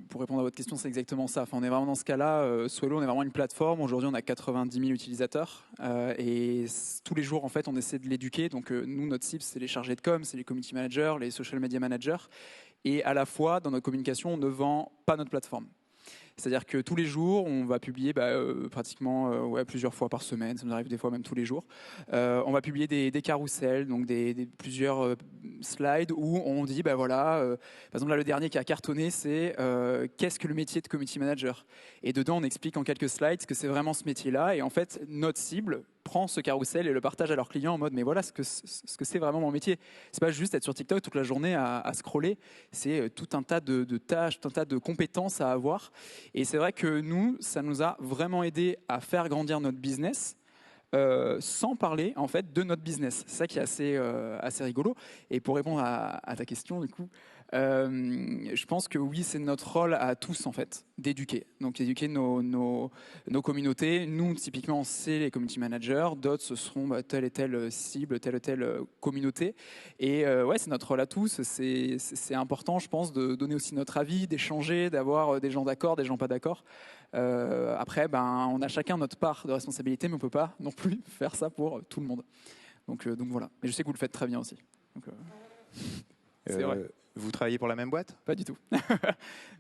pour répondre à votre question, c'est exactement ça. Enfin, on est vraiment dans ce cas-là. Swello, on est vraiment une plateforme. Aujourd'hui, on a 90 000 utilisateurs. Et tous les jours, en fait, on essaie de l'éduquer. Donc, nous, notre cible, c'est les chargés de com, c'est les community managers, les social media managers. Et à la fois, dans notre communication, on ne vend pas notre plateforme. C'est-à-dire que tous les jours, on va publier pratiquement plusieurs fois par semaine, ça nous arrive des fois même tous les jours. On va publier des carousels, donc plusieurs slides où on dit, par exemple là le dernier qui a cartonné, c'est qu'est-ce que le métier de community manager. Et dedans, on explique en quelques slides que c'est vraiment ce métier-là. Et en fait, notre cible prend ce carrousel et le partage à leurs clients en mode mais voilà ce que c'est vraiment mon métier. C'est pas juste être sur TikTok toute la journée à scroller, c'est tout un tas de tâches, tout un tas de compétences à avoir. Et c'est vrai que nous, ça nous a vraiment aidé à faire grandir notre business. Sans parler en fait de notre business. C'est ça qui est assez rigolo. Et pour répondre à ta question, du coup, je pense que oui, c'est notre rôle à tous en fait d'éduquer. Donc éduquer nos communautés. Nous, typiquement, c'est les community managers. D'autres, ce seront telle et telle cible, telle et telle communauté. Et c'est notre rôle à tous. C'est important, je pense, de donner aussi notre avis, d'échanger, d'avoir des gens d'accord, des gens pas d'accord. Après, on a chacun notre part de responsabilité, mais on peut pas non plus faire ça pour tout le monde. Donc voilà. Mais je sais que vous le faites très bien aussi. Donc, c'est vrai. Vous travaillez pour la même boîte ? Pas du tout.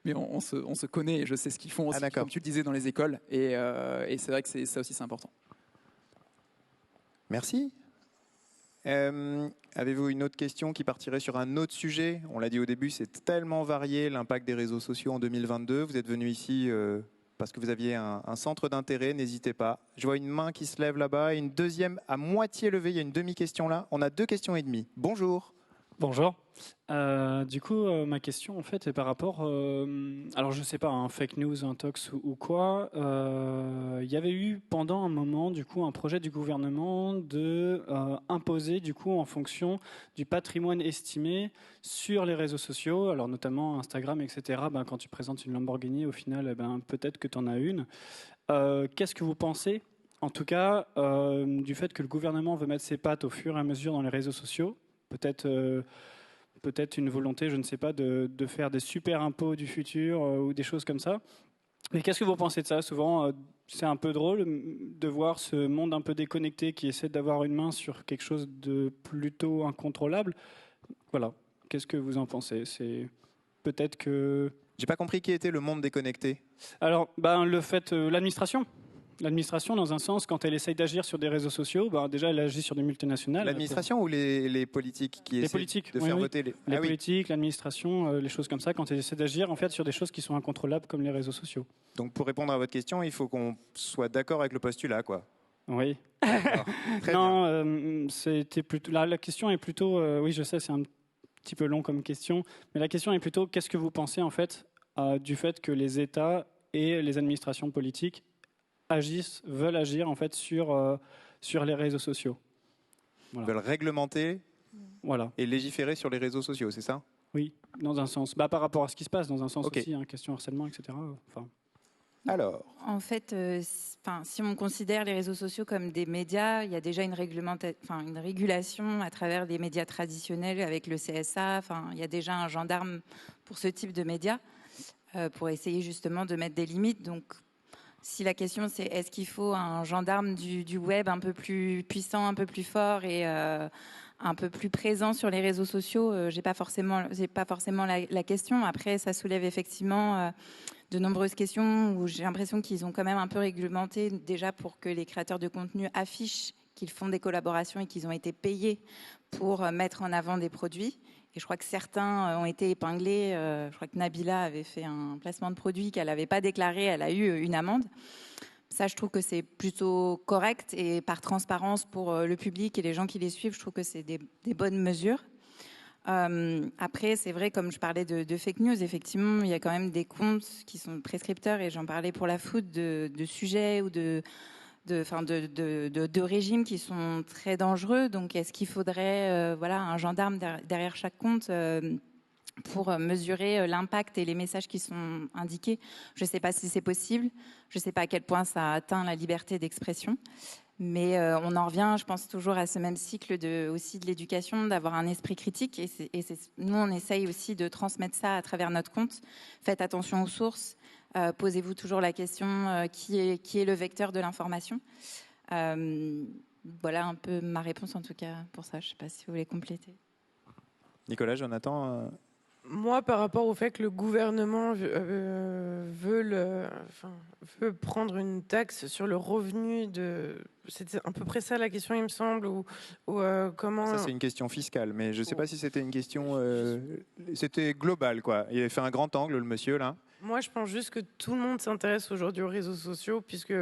Mais on se connaît et je sais ce qu'ils font aussi, d'accord. comme tu le disais dans les écoles. Et c'est vrai que ça aussi, c'est important. Merci. Avez-vous une autre question qui partirait sur un autre sujet ? On l'a dit au début, c'est tellement varié l'impact des réseaux sociaux en 2022. Vous êtes venu ici parce que vous aviez un centre d'intérêt, n'hésitez pas. Je vois une main qui se lève là-bas et une deuxième à moitié levée. Il y a une demi-question là. On a 2 questions et demie. Bonjour. Bonjour. Du coup, ma question en fait est par rapport, alors je sais pas, un fake news, un tox ou quoi. Il y avait eu pendant un moment du coup un projet du gouvernement de imposer du coup en fonction du patrimoine estimé sur les réseaux sociaux, alors notamment Instagram, etc. Quand tu présentes une Lamborghini, au final, peut-être que tu en as une. Qu'est-ce que vous pensez, en tout cas, du fait que le gouvernement veut mettre ses pattes au fur et à mesure dans les réseaux sociaux? Peut-être une volonté, je ne sais pas, de faire des super impôts du futur ou des choses comme ça. Mais qu'est-ce que vous pensez de ça? Souvent, c'est un peu drôle de voir ce monde un peu déconnecté qui essaie d'avoir une main sur quelque chose de plutôt incontrôlable. Voilà. Qu'est-ce que vous en pensez? C'est peut-être que... J'ai pas compris qui était le monde déconnecté. Alors, le fait, l'administration. L'administration, dans un sens, quand elle essaye d'agir sur des réseaux sociaux, déjà, elle agit sur des multinationales. L'administration ou les politiques qui essaient de faire voter les politiques, l'administration, les choses comme ça, quand elles essaient d'agir en fait sur des choses qui sont incontrôlables comme les réseaux sociaux. Donc, pour répondre à votre question, il faut qu'on soit d'accord avec le postulat, quoi. Oui. Très non, c'était plutôt. La question est plutôt. Oui, je sais, c'est un petit peu long comme question, mais la question est plutôt qu'est-ce que vous pensez en fait du fait que les États et les administrations politiques veulent agir en fait sur les réseaux sociaux. Voilà. Veulent réglementer et légiférer sur les réseaux sociaux, c'est ça? Oui, dans un sens. Par rapport à ce qui se passe, dans un sens aussi, question harcèlement, etc. Alors, en fait, si on considère les réseaux sociaux comme des médias, il y a déjà une régulation à travers les médias traditionnels avec le CSA. Il y a déjà un gendarme pour ce type de médias pour essayer justement de mettre des limites. Donc, si la question c'est est-ce qu'il faut un gendarme du web un peu plus puissant, un peu plus fort et un un peu plus présent sur les réseaux sociaux, j'ai pas forcément la question. Après, ça soulève effectivement de nombreuses questions où j'ai l'impression qu'ils ont quand même un peu réglementé déjà pour que les créateurs de contenu affichent qu'ils font des collaborations et qu'ils ont été payés pour mettre en avant des produits. Et je crois que certains ont été épinglés. Je crois que Nabila avait fait un placement de produit qu'elle n'avait pas déclaré. Elle a eu une amende. Ça, je trouve que c'est plutôt correct. Et par transparence pour le public et les gens qui les suivent, je trouve que c'est des bonnes mesures. Après, c'est vrai, comme je parlais de fake news, effectivement, il y a quand même des comptes qui sont prescripteurs. Et j'en parlais pour la foot, de sujets ou de régimes qui sont très dangereux. Donc, est-ce qu'il faudrait un gendarme derrière chaque compte pour mesurer l'impact et les messages qui sont indiqués? Je ne sais pas si c'est possible. Je ne sais pas à quel point ça atteint la liberté d'expression. Mais on en revient, je pense, toujours à ce même cycle aussi de l'éducation, d'avoir un esprit critique. Nous, on essaye aussi de transmettre ça à travers notre compte. Faites attention aux sources. Posez-vous toujours la question qui est le vecteur de l'information. Voilà un peu ma réponse en tout cas pour ça. Je ne sais pas si vous voulez compléter. Nicolas, Jonathan Moi, par rapport au fait que le gouvernement veut prendre une taxe sur le revenu c'était à peu près ça la question, il me semble, ou comment... Ça, c'est une question fiscale, mais je ne sais pas si c'était une question... c'était global, quoi. Il avait fait un grand angle, le monsieur, là. Moi, je pense juste que tout le monde s'intéresse aujourd'hui aux réseaux sociaux, puisque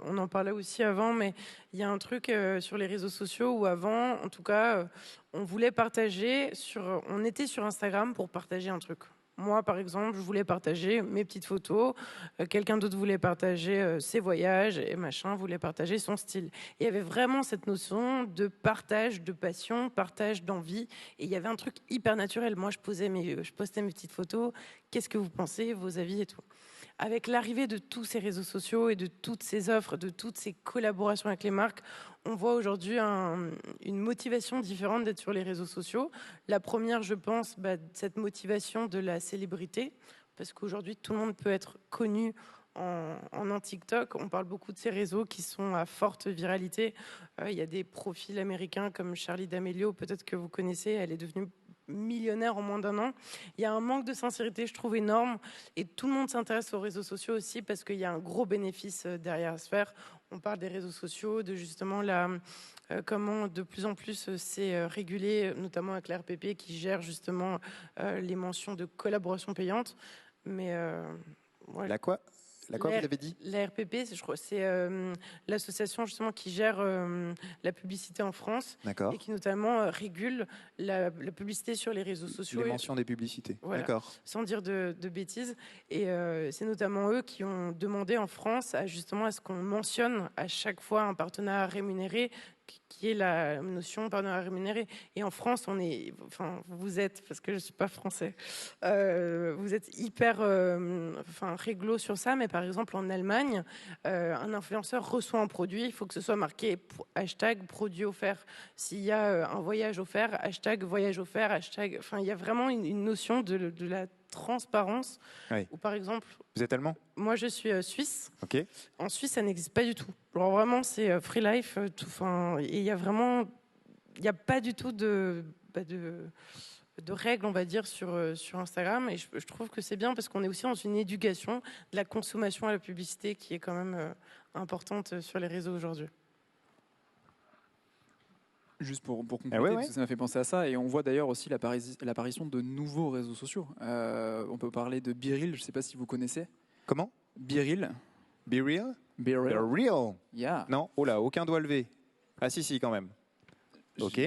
on en parlait aussi avant, mais il y a un truc sur les réseaux sociaux où avant, en tout cas, on voulait partager on était sur Instagram pour partager un truc. Moi, par exemple, je voulais partager mes petites photos. Quelqu'un d'autre voulait partager ses voyages et machin voulait partager son style. Et il y avait vraiment cette notion de partage de passion, partage d'envie. Et il y avait un truc hyper naturel. Moi, je postais mes petites photos. Qu'est-ce que vous pensez, vos avis et tout. Avec l'arrivée de tous ces réseaux sociaux et de toutes ces offres, de toutes ces collaborations avec les marques, on voit aujourd'hui une motivation différente d'être sur les réseaux sociaux. La première, je pense, cette motivation de la célébrité, parce qu'aujourd'hui, tout le monde peut être connu en TikTok. On parle beaucoup de ces réseaux qui sont à forte viralité. Il y a des profils américains comme Charli D'Amelio, peut-être que vous connaissez, elle est devenue millionnaire en moins d'un an. Il y a un manque de sincérité, je trouve, énorme. Et tout le monde s'intéresse aux réseaux sociaux aussi parce qu'il y a un gros bénéfice derrière à se faire. On parle des réseaux sociaux, de justement comment de plus en plus c'est régulé, notamment avec la RPP qui gère justement les mentions de collaboration payante. Mais ouais. La quoi, vous avez dit? La RPP, je crois, c'est l'association justement qui gère la publicité en France. D'accord. Et qui notamment régule la publicité sur les réseaux sociaux. Les mentions des publicités. Voilà, d'accord. sans dire de bêtises. Et c'est notamment eux qui ont demandé en France à ce qu'on mentionne à chaque fois un partenariat rémunéré, qui est la notion partenariat rémunéré. Et en France, vous êtes, parce que je ne suis pas français, vous êtes hyper réglo sur ça, mais par exemple en Allemagne, un influenceur reçoit un produit, il faut que ce soit marqué hashtag produit offert. S'il y a un voyage offert, hashtag voyage offert, hashtag... il y a vraiment une notion de la transparence. Oui. Ou par exemple... Vous êtes allemand? Moi, je suis suisse. Ok. En Suisse, ça n'existe pas du tout. Alors vraiment, c'est free life. Et il y a vraiment... Il n'y a pas du tout de règles, on va dire, sur Instagram. Et je trouve que c'est bien parce qu'on est aussi dans une éducation de la consommation à la publicité qui est quand même importante sur les réseaux aujourd'hui. Juste pour compléter, parce que ça m'a fait penser à ça, et on voit d'ailleurs aussi l'apparition de nouveaux réseaux sociaux. On peut parler de BeReal, je ne sais pas si vous connaissez. Comment? BeReal. BeReal? BeReal. The Real? Yeah. Non, oh là, aucun doigt levé. Ah si, quand même. Ok.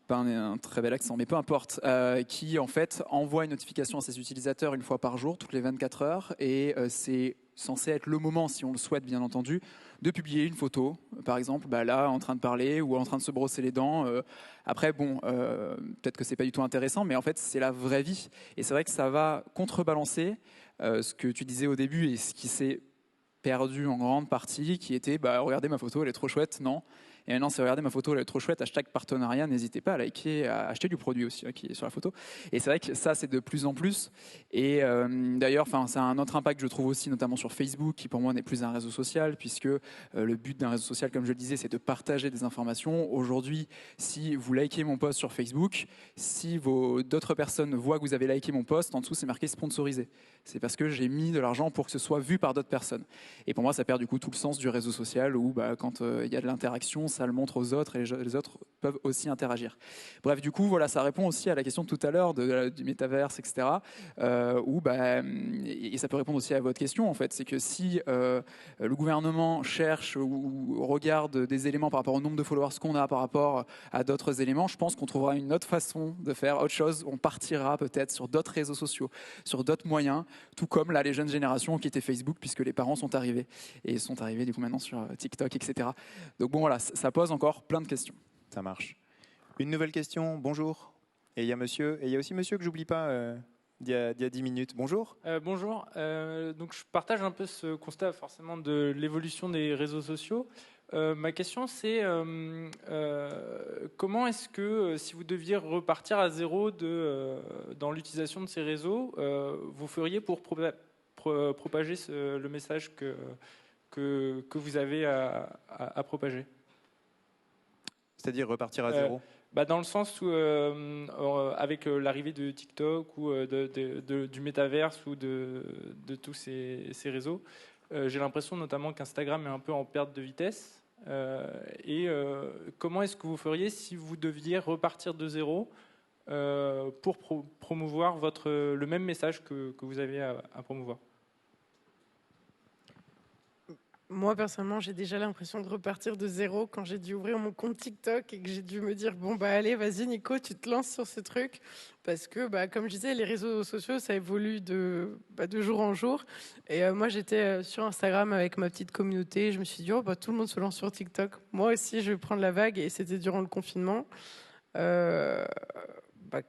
Pas un très bel accent, mais peu importe, qui en fait envoie une notification à ses utilisateurs une fois par jour, toutes les 24 heures, et c'est censé être le moment, si on le souhaite bien entendu, de publier une photo, par exemple, là, en train de parler ou en train de se brosser les dents. Après, peut-être que c'est pas du tout intéressant, mais en fait, c'est la vraie vie. Et c'est vrai que ça va contrebalancer ce que tu disais au début et ce qui s'est perdu en grande partie, qui était, regardez ma photo, elle est trop chouette, non? Et maintenant, c'est regardez ma photo, elle est trop chouette, hashtag partenariat, n'hésitez pas à liker, à acheter du produit aussi qui est sur la photo. Et c'est vrai que ça, c'est de plus en plus. Et d'ailleurs, ça a un autre impact, je trouve aussi, notamment sur Facebook, qui pour moi n'est plus un réseau social, puisque le but d'un réseau social, comme je le disais, c'est de partager des informations. Aujourd'hui, si vous likez mon post sur Facebook, si d'autres personnes voient que vous avez liké mon post, en dessous, c'est marqué sponsorisé. C'est parce que j'ai mis de l'argent pour que ce soit vu par d'autres personnes. Et pour moi, ça perd du coup tout le sens du réseau social où quand il y a de l'interaction, ça le montre aux autres et les autres peuvent aussi interagir. Bref, du coup, voilà, ça répond aussi à la question de tout à l'heure du métaverse, etc. Et ça peut répondre aussi à votre question, en fait. C'est que si le gouvernement cherche ou regarde des éléments par rapport au nombre de followers qu'on a par rapport à d'autres éléments, je pense qu'on trouvera une autre façon de faire autre chose. On partira peut-être sur d'autres réseaux sociaux, sur d'autres moyens, tout comme là, les jeunes générations ont quitté Facebook puisque les parents sont arrivés et sont arrivés du coup maintenant sur TikTok, etc. Donc bon, voilà, ça pose encore plein de questions. Ça marche. Une nouvelle question, bonjour. Et il y a monsieur, et il y a aussi monsieur que j'oublie pas d'il y a 10 minutes. Bonjour. Bonjour. Donc je partage un peu ce constat forcément de l'évolution des réseaux sociaux. Ma question c'est comment est-ce que si vous deviez repartir à zéro dans l'utilisation de ces réseaux, vous feriez pour propager le message que vous avez à propager? C'est-à-dire repartir à zéro dans le sens où, avec l'arrivée de TikTok ou du métaverse ou de tous ces réseaux, j'ai l'impression notamment qu'Instagram est un peu en perte de vitesse. Comment est-ce que vous feriez si vous deviez repartir de zéro pour promouvoir le même message que vous avez à promouvoir? Moi, personnellement, j'ai déjà l'impression de repartir de zéro quand j'ai dû ouvrir mon compte TikTok et que j'ai dû me dire, bon, allez, vas-y, Nico, tu te lances sur ce truc. Parce que, comme je disais, les réseaux sociaux, ça évolue de jour en jour. Et moi, j'étais sur Instagram avec ma petite communauté. Je me suis dit, tout le monde se lance sur TikTok. Moi aussi, je vais prendre la vague. Et c'était durant le confinement.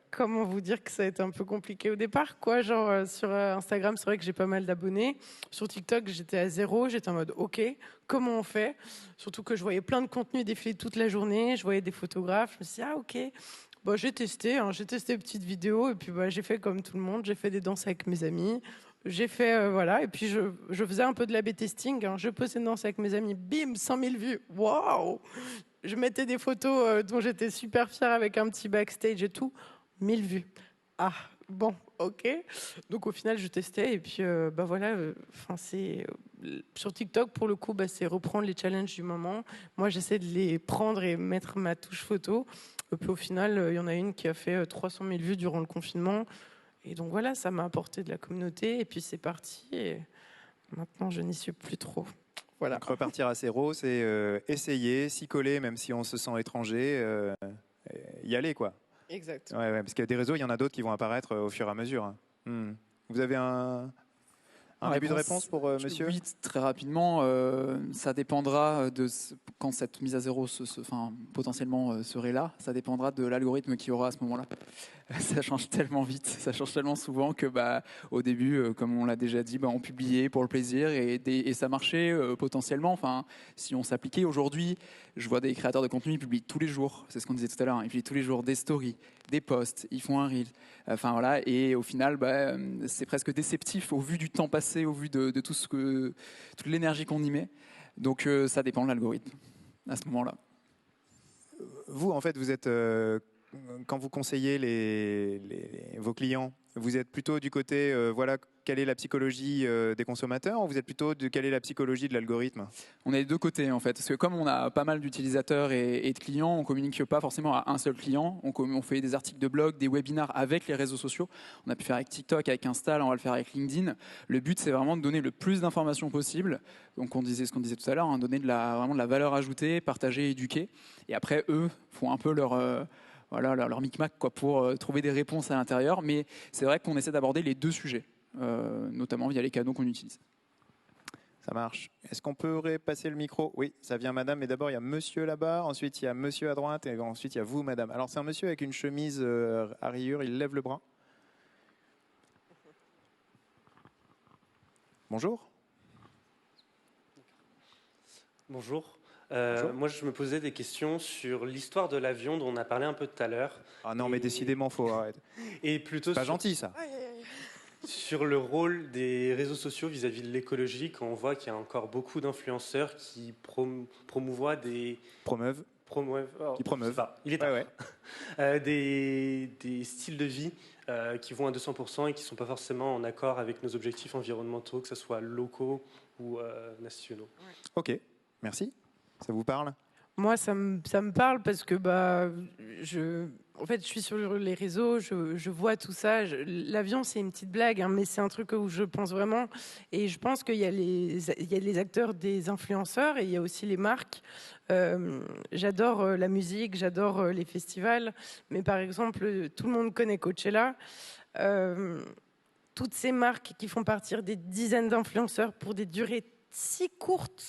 Comment vous dire que ça a été un peu compliqué au départ, quoi. Genre sur Instagram, c'est vrai que j'ai pas mal d'abonnés. Sur TikTok, j'étais à zéro. J'étais en mode, ok, comment on fait? Surtout que je voyais plein de contenus défiler toute la journée. Je voyais des photographes. Je me suis dit, ah ok. J'ai testé des petites vidéos et puis j'ai fait comme tout le monde. J'ai fait des danses avec mes amis. J'ai fait voilà, et puis je faisais un peu de l'A/B testing. Je postais une danse avec mes amis. Bim, 100 000 vues. Waouh! Je mettais des photos dont j'étais super fière avec un petit backstage et tout. 1000 vues. Ah, bon, ok. Donc au final, je testais et puis voilà. Sur TikTok pour le coup, c'est reprendre les challenges du moment. Moi, j'essaie de les prendre et mettre ma touche photo. Et puis au final, il y en a une qui a fait 300 000 vues durant le confinement. Et donc voilà, ça m'a apporté de la communauté. Et puis c'est parti. Et maintenant, je n'y suis plus trop. Voilà. Donc repartir à zéro, c'est essayer, s'y coller, même si on se sent étranger, y aller, quoi. Exact. Ouais, parce qu'il y a des réseaux, il y en a d'autres qui vont apparaître au fur et à mesure. Vous avez un début de réponse pour monsieur? Oui, très rapidement. Ça dépendra quand cette mise à zéro potentiellement serait là. Ça dépendra de l'algorithme qu'il y aura à ce moment-là. Ça change tellement vite, ça change tellement souvent que au début, comme on l'a déjà dit, on publiait pour le plaisir et ça marchait potentiellement. Enfin, si on s'appliquait aujourd'hui, je vois des créateurs de contenu, ils publient tous les jours. C'est ce qu'on disait tout à l'heure. Ils publient tous les jours des stories, des posts, ils font un reel. Enfin voilà, et au final, c'est presque déceptif au vu du temps passé, au vu de toute l'énergie qu'on y met. Donc ça dépend de l'algorithme à ce moment-là. Vous, en fait, vous êtes quand vous conseillez vos clients, vous êtes plutôt du côté, quelle est la psychologie des consommateurs, ou vous êtes plutôt de quelle est la psychologie de l'algorithme? On est des deux côtés en fait, parce que comme on a pas mal d'utilisateurs et de clients, on communique pas forcément à un seul client. On fait des articles de blog, des webinars avec les réseaux sociaux. On a pu faire avec TikTok, avec Insta, on va le faire avec LinkedIn. Le but, c'est vraiment de donner le plus d'informations possible. Donc on disait ce qu'on disait tout à l'heure, donner vraiment de la valeur ajoutée, partager, éduquer. Et après, eux font un peu leur micmac pour trouver des réponses à l'intérieur. Mais c'est vrai qu'on essaie d'aborder les deux sujets, notamment via les canaux qu'on utilise. Ça marche. Est-ce qu'on pourrait passer le micro? Oui, ça vient madame, mais d'abord il y a monsieur là-bas, ensuite il y a monsieur à droite, et ensuite il y a vous, madame. Alors c'est un monsieur avec une chemise à rayures, il lève le bras. Bonjour. Bonjour. Moi, je me posais des questions sur l'histoire de l'avion dont on a parlé un peu tout à l'heure. Ah non, mais décidément, faut arrêter. Et plutôt Pas gentil, ça. sur le rôle des réseaux sociaux vis-à-vis de l'écologie, quand on voit qu'il y a encore beaucoup d'influenceurs qui promouvoient des... Promeuvent. Qui promeuvent. Il est tard. Ouais. des styles de vie qui vont à 200% et qui ne sont pas forcément en accord avec nos objectifs environnementaux, que ce soit locaux ou nationaux. Ok, merci. Ça vous parle? Moi, ça me parle parce que en fait, je suis sur les réseaux, je vois tout ça. L'avion, c'est une petite blague, hein, mais c'est un truc où je pense vraiment. Et je pense qu'il y a les acteurs des influenceurs et il y a aussi les marques. J'adore la musique, j'adore les festivals. Mais par exemple, tout le monde connaît Coachella. Toutes ces marques qui font partir des dizaines d'influenceurs pour des durées si courtes,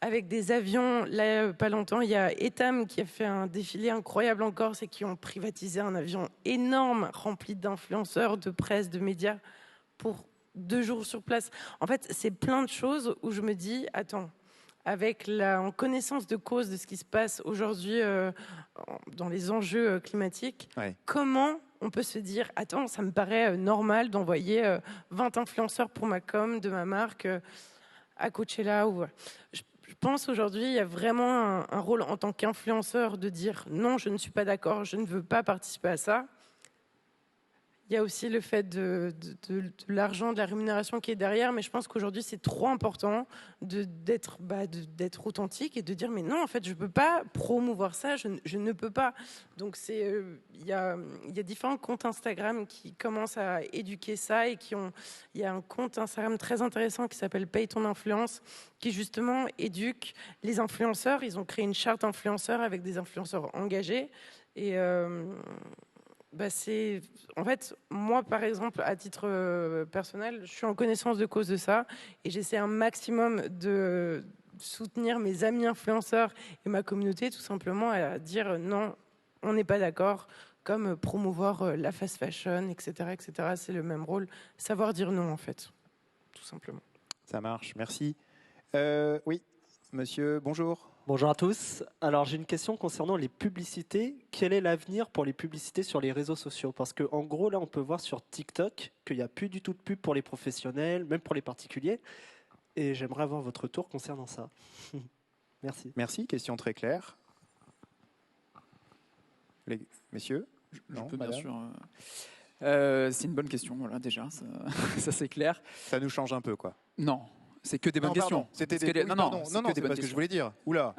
avec des avions. Là, pas longtemps, il y a Etam qui a fait un défilé incroyable en Corse et qui ont privatisé un avion énorme rempli d'influenceurs, de presse, de médias pour 2 jours sur place. En fait, c'est plein de choses où je me dis, attends, en connaissance de cause de ce qui se passe aujourd'hui dans les enjeux climatiques, comment on peut se dire, attends, ça me paraît normal d'envoyer 20 influenceurs pour ma com de ma marque à Coachella. Je pense aujourd'hui, il y a vraiment un rôle en tant qu'influenceur de dire non, je ne suis pas d'accord, je ne veux pas participer à ça. Il y a aussi le fait de l'argent, de la rémunération qui est derrière, mais je pense qu'aujourd'hui, c'est trop important d'être authentique et de dire mais non, en fait, je ne peux pas promouvoir ça, je ne peux pas. Donc, il y a différents comptes Instagram qui commencent à éduquer ça et il y a un compte Instagram très intéressant qui s'appelle Paye ton influence, qui justement éduque les influenceurs. Ils ont créé une charte influenceurs avec des influenceurs engagés et... en fait, moi, par exemple, à titre personnel, je suis en connaissance de cause de ça et j'essaie un maximum de soutenir mes amis influenceurs et ma communauté, tout simplement, à dire non, on n'est pas d'accord, comme promouvoir la fast fashion, etc., etc. C'est le même rôle, savoir dire non, en fait, tout simplement. Ça marche, merci. Oui, monsieur, bonjour. Bonjour à tous. Alors j'ai une question concernant les publicités. Quel est l'avenir pour les publicités sur les réseaux sociaux? Parce qu'en gros, là, on peut voir sur TikTok qu'il n'y a plus du tout de pub pour les professionnels, même pour les particuliers. Et j'aimerais avoir votre retour concernant ça. Merci. Merci, question très claire. Messieurs? Je peux bien sûr. C'est une bonne question, voilà, déjà, ça c'est clair. Ça nous change un peu, quoi. Non. C'est que des bonnes questions. C'était c'est pas ce que je voulais dire. Oula.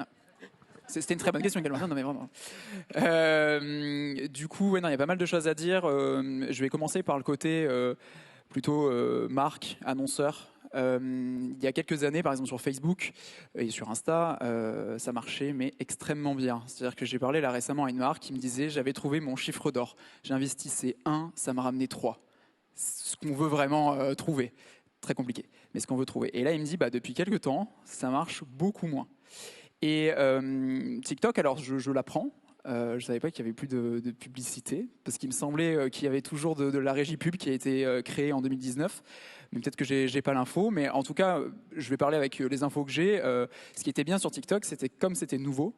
C'était une très bonne question, Galvin. Non, mais vraiment. Du coup, il y a pas mal de choses à dire. Je vais commencer par le côté plutôt marque, annonceur. Il y a quelques années, par exemple sur Facebook et sur Insta, ça marchait, mais extrêmement bien. C'est-à-dire que j'ai parlé là récemment à une marque qui me disait j'avais trouvé mon chiffre d'or. J'ai investi c'est 1, ça m'a ramené 3. Ce qu'on veut vraiment trouver. Très compliqué, mais ce qu'on veut trouver. Et là, il me dit, depuis quelques temps, ça marche beaucoup moins. Et TikTok, alors je l'apprends. Je ne savais pas qu'il n'y avait plus de publicité, parce qu'il me semblait qu'il y avait toujours de la régie pub qui a été créée en 2019. Mais peut-être que j'ai pas l'info. Mais en tout cas, je vais parler avec les infos que j'ai. Ce qui était bien sur TikTok, c'était comme c'était nouveau.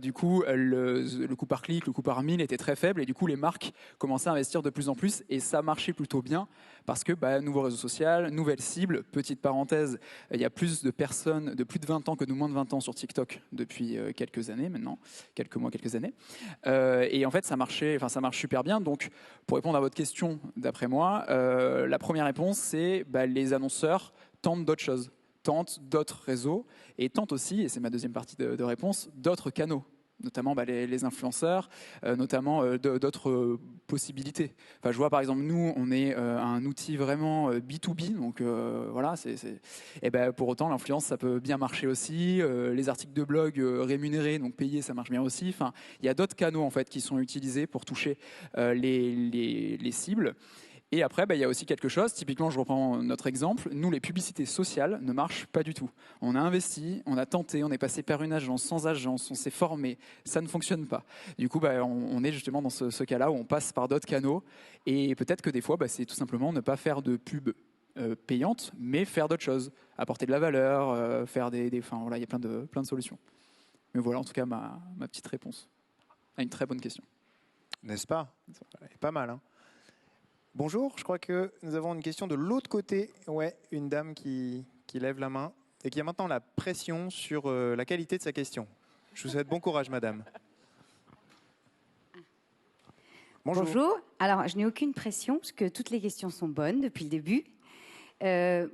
Du coup, le coût par clic, le coût par 1000 était très faible et du coup, les marques commençaient à investir de plus en plus et ça marchait plutôt bien parce que nouveau réseau social, nouvelle cible. Petite parenthèse, il y a plus de personnes de plus de 20 ans que de moins de 20 ans sur TikTok depuis quelques années maintenant, quelques mois, quelques années. Et en fait, ça marche super bien. Donc, pour répondre à votre question, d'après moi, la première réponse, c'est les annonceurs tentent d'autres choses. Tentent d'autres réseaux et tentent aussi, et c'est ma deuxième partie de réponse, d'autres canaux, notamment les influenceurs, notamment d'autres possibilités. Enfin, je vois par exemple, nous, on est un outil vraiment B2B, donc voilà, Et pour autant, l'influence, ça peut bien marcher aussi. Les articles de blog rémunérés, donc payés, ça marche bien aussi. Enfin, il y a d'autres canaux en fait qui sont utilisés pour toucher les cibles. Et après, il y a aussi quelque chose, typiquement je reprends notre exemple, nous les publicités sociales ne marchent pas du tout. On a investi, on a tenté, on est passé par une agence, sans agence, on s'est formé, ça ne fonctionne pas. Du coup, on est justement dans ce cas-là où on passe par d'autres canaux et peut-être que des fois, c'est tout simplement ne pas faire de pub payante, mais faire d'autres choses, apporter de la valeur, faire enfin, voilà, il y a plein de solutions. Mais voilà, en tout cas, ma petite réponse à une très bonne question. N'est-ce pas? Pas mal. Hein. Bonjour, je crois que nous avons une question de l'autre côté. Ouais, une dame qui lève la main et qui a maintenant la pression sur la qualité de sa question. Je vous souhaite bon courage, madame. Bonjour. Alors, je n'ai aucune pression parce que toutes les questions sont bonnes depuis le début.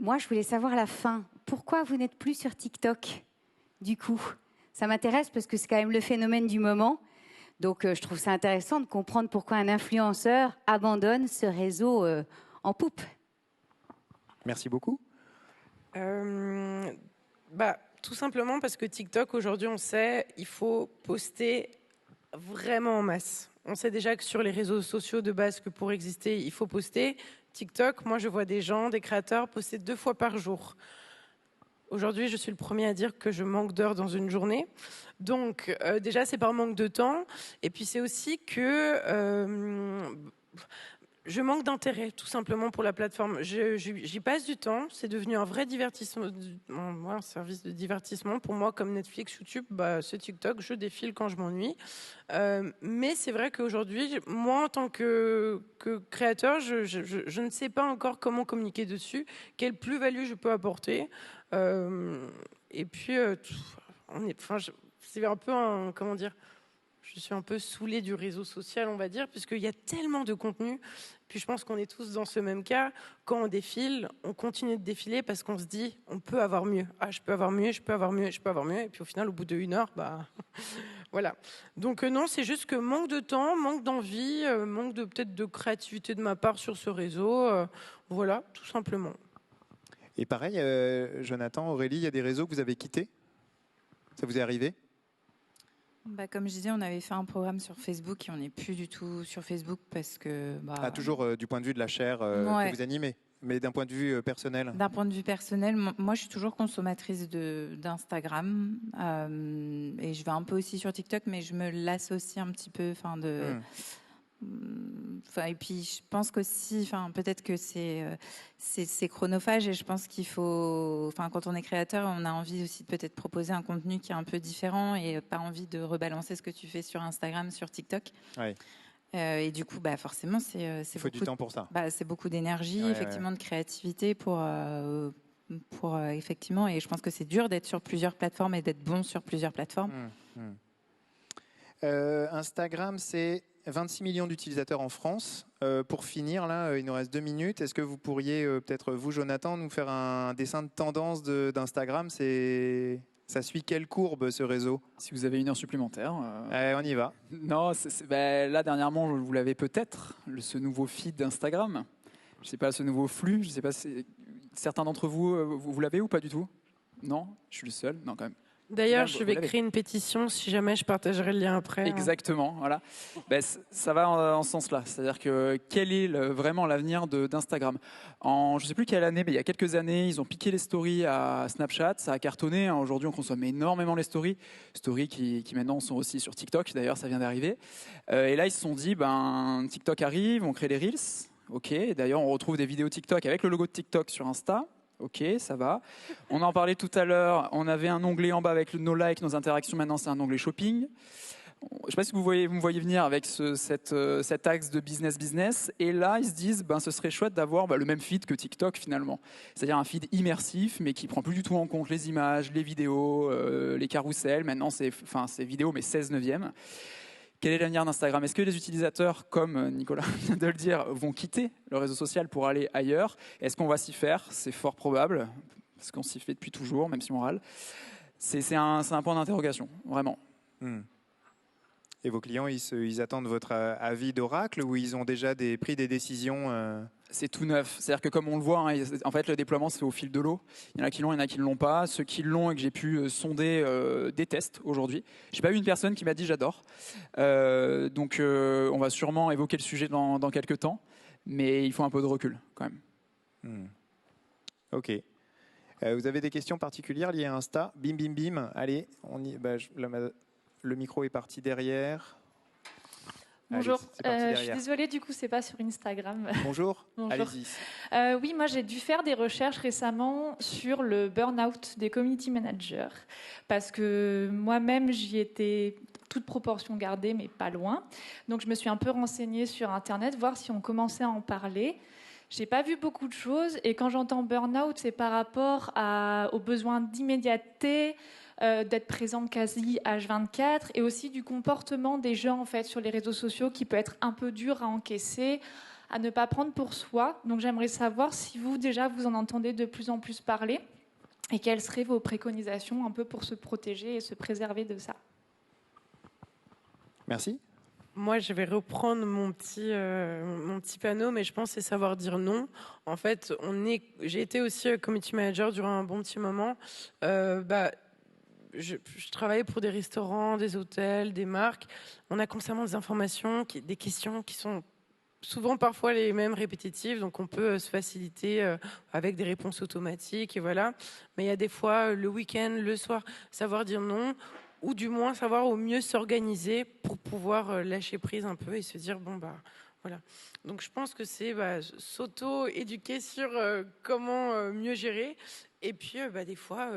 Moi, je voulais savoir à la fin, pourquoi vous n'êtes plus sur TikTok, du coup? Ça m'intéresse parce que c'est quand même le phénomène du moment. Donc, je trouve ça intéressant de comprendre pourquoi un influenceur abandonne ce réseau en poupe. Merci beaucoup. Tout simplement parce que TikTok, aujourd'hui, on sait, il faut poster vraiment en masse. On sait déjà que sur les réseaux sociaux de base, que pour exister, il faut poster. TikTok, moi, je vois des gens, des créateurs poster 2 fois par jour. Aujourd'hui, je suis le premier à dire que je manque d'heures dans une journée. Donc, déjà, c'est par manque de temps. Et puis, c'est aussi que je manque d'intérêt, tout simplement, pour la plateforme. J'y passe du temps. C'est devenu un vrai divertissement, un service de divertissement. Pour moi, comme Netflix, YouTube, c'est TikTok. Je défile quand je m'ennuie. Mais c'est vrai qu'aujourd'hui, moi, en tant que créateur, je ne sais pas encore comment communiquer dessus, quelle plus-value je peux apporter. Et puis, c'est un peu comment dire, je suis un peu saoulée du réseau social, on va dire, puisqu'il y a tellement de contenu. Puis je pense qu'on est tous dans ce même cas. Quand on défile, on continue de défiler parce qu'on se dit, on peut avoir mieux. Ah, je peux avoir mieux, je peux avoir mieux, je peux avoir mieux. Et puis au final, au bout d'1 heure, voilà. Donc non, c'est juste que manque de temps, manque d'envie, manque peut-être de créativité de ma part sur ce réseau. Voilà, tout simplement. Et pareil, Jonathan, Aurélie, il y a des réseaux que vous avez quittés? Ça vous est arrivé? Comme je disais, on avait fait un programme sur Facebook et on n'est plus du tout sur Facebook parce que... toujours du point de vue de la chaire que vous animez, mais d'un point de vue personnel? D'un point de vue personnel, moi je suis toujours consommatrice d'Instagram et je vais un peu aussi sur TikTok, mais je me lasse aussi un petit peu et puis je pense qu'aussi, peut-être que c'est chronophage et je pense qu'il faut, quand on est créateur, on a envie aussi de peut-être proposer un contenu qui est un peu différent et pas envie de rebalancer ce que tu fais sur Instagram, sur TikTok. Ouais. Et du coup, forcément, il faut du temps pour ça. C'est beaucoup d'énergie, effectivement, de créativité pour effectivement, et je pense que c'est dur d'être sur plusieurs plateformes et d'être bon sur plusieurs plateformes. Instagram, c'est 26 millions d'utilisateurs en France. Pour finir, là, il nous reste 2 minutes. Est-ce que vous pourriez, peut-être vous, Jonathan, nous faire un dessin de tendance d'Instagram? Ça suit quelle courbe, ce réseau? Si vous avez 1 heure supplémentaire. On y va. Non, là, dernièrement, vous l'avez peut-être, ce nouveau feed d'Instagram. Je ne sais pas, ce nouveau flux. Je ne sais pas si certains d'entre vous, vous l'avez ou pas du tout? Non? Je suis le seul? Non, quand même. D'ailleurs, je vais créer une pétition, si jamais je partagerai le lien après. Exactement, voilà. Ça va en ce sens-là. C'est-à-dire que quel est vraiment l'avenir d'Instagram? Je ne sais plus quelle année, mais il y a quelques années, ils ont piqué les stories à Snapchat. Ça a cartonné. Aujourd'hui, on consomme énormément les stories. Stories qui maintenant sont aussi sur TikTok. D'ailleurs, ça vient d'arriver. Et là, ils se sont dit, TikTok arrive, on crée les Reels. OK. D'ailleurs, on retrouve des vidéos TikTok avec le logo de TikTok sur Insta. OK, ça va. On en parlait tout à l'heure. On avait un onglet en bas avec nos likes, nos interactions. Maintenant, c'est un onglet shopping. Je ne sais pas si vous me voyez venir avec cet axe de business. Et là, ils se disent, ce serait chouette d'avoir le même feed que TikTok finalement. C'est-à-dire un feed immersif, mais qui prend plus du tout en compte les images, les vidéos, les carousels. Maintenant, c'est vidéo, mais 16/9. Quel est l'avenir d'Instagram? Est-ce que les utilisateurs, comme Nicolas vient de le dire, vont quitter le réseau social pour aller ailleurs? Est-ce qu'on va s'y faire? C'est fort probable, parce qu'on s'y fait depuis toujours, même si on râle. C'est un point d'interrogation, vraiment. Et vos clients, ils attendent votre avis d'oracle ou ils ont déjà pris des décisions C'est tout neuf. C'est-à-dire que comme on le voit, en fait, le déploiement, c'est au fil de l'eau. Il y en a qui l'ont, il y en a qui ne l'ont pas. Ceux qui l'ont et que j'ai pu sonder détestent aujourd'hui. Je n'ai pas eu une personne qui m'a dit « j'adore ». Donc, on va sûrement évoquer le sujet dans quelques temps. Mais il faut un peu de recul, quand même. OK. Vous avez des questions particulières liées à Insta? Bim, bim, bim. Allez, le micro est parti derrière. Bonjour. Allez, c'est parti Je suis derrière. désolée, du coup, c'est pas sur Instagram. Bonjour. Bonjour. Allez-y. Oui, moi, j'ai dû faire des recherches récemment sur le burn-out des community managers parce que moi-même, j'y étais toute proportion gardée, mais pas loin. Donc, je me suis un peu renseignée sur Internet, voir si on commençait à en parler. J'ai pas vu beaucoup de choses et quand j'entends burn-out, c'est par rapport aux besoins d'immédiateté, d'être présent quasi H24 et aussi du comportement des gens en fait sur les réseaux sociaux qui peut être un peu dur à encaisser, à ne pas prendre pour soi. Donc j'aimerais savoir si vous déjà vous en entendez de plus en plus parler et quelles seraient vos préconisations un peu pour se protéger et se préserver de ça. Merci. Moi, je vais reprendre mon petit panneau, mais je pense que c'est savoir dire non. En fait, j'ai été aussi community manager durant un bon petit moment. Je travaillais pour des restaurants, des hôtels, des marques. On a constamment des informations, des questions qui sont souvent parfois les mêmes répétitives, donc on peut se faciliter avec des réponses automatiques et voilà. Mais il y a des fois le week-end, le soir, savoir dire non, ou du moins savoir au mieux s'organiser pour pouvoir lâcher prise un peu et se dire bon bah voilà. Donc je pense que c'est s'auto-éduquer sur comment mieux gérer. Et puis des fois,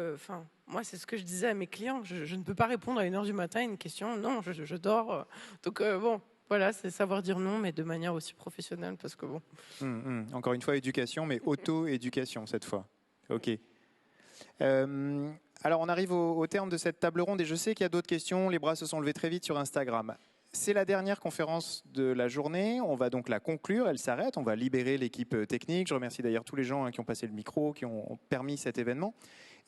moi c'est ce que je disais à mes clients, je ne peux pas répondre à 1h du matin à une question, non, je dors. Donc bon. Voilà, c'est savoir dire non, mais de manière aussi professionnelle, parce que bon. Encore une fois, éducation, mais auto-éducation cette fois. Ok. Alors, on arrive au terme de cette table ronde et je sais qu'il y a d'autres questions. Les bras se sont levés très vite sur Instagram. C'est la dernière conférence de la journée. On va donc la conclure. Elle s'arrête. On va libérer l'équipe technique. Je remercie d'ailleurs tous les gens qui ont passé le micro, qui ont permis cet événement.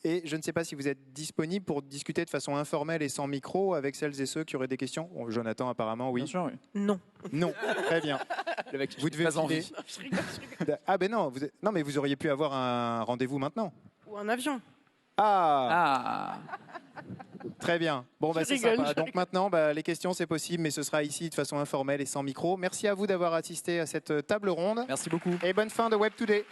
Et je ne sais pas si vous êtes disponible pour discuter de façon informelle et sans micro avec celles et ceux qui auraient des questions. Bon, Jonathan, apparemment, oui. Bien sûr, oui. Non. Non, très bien. Vous devez filer. Je rigole. Ah ben non, non, mais vous auriez pu avoir un rendez-vous maintenant. Ou un avion. Ah. Très bien. Bon, bah, c'est rigole, sympa. Donc maintenant, les questions, c'est possible, mais ce sera ici de façon informelle et sans micro. Merci à vous d'avoir assisté à cette table ronde. Merci beaucoup. Et bonne fin de Web Today.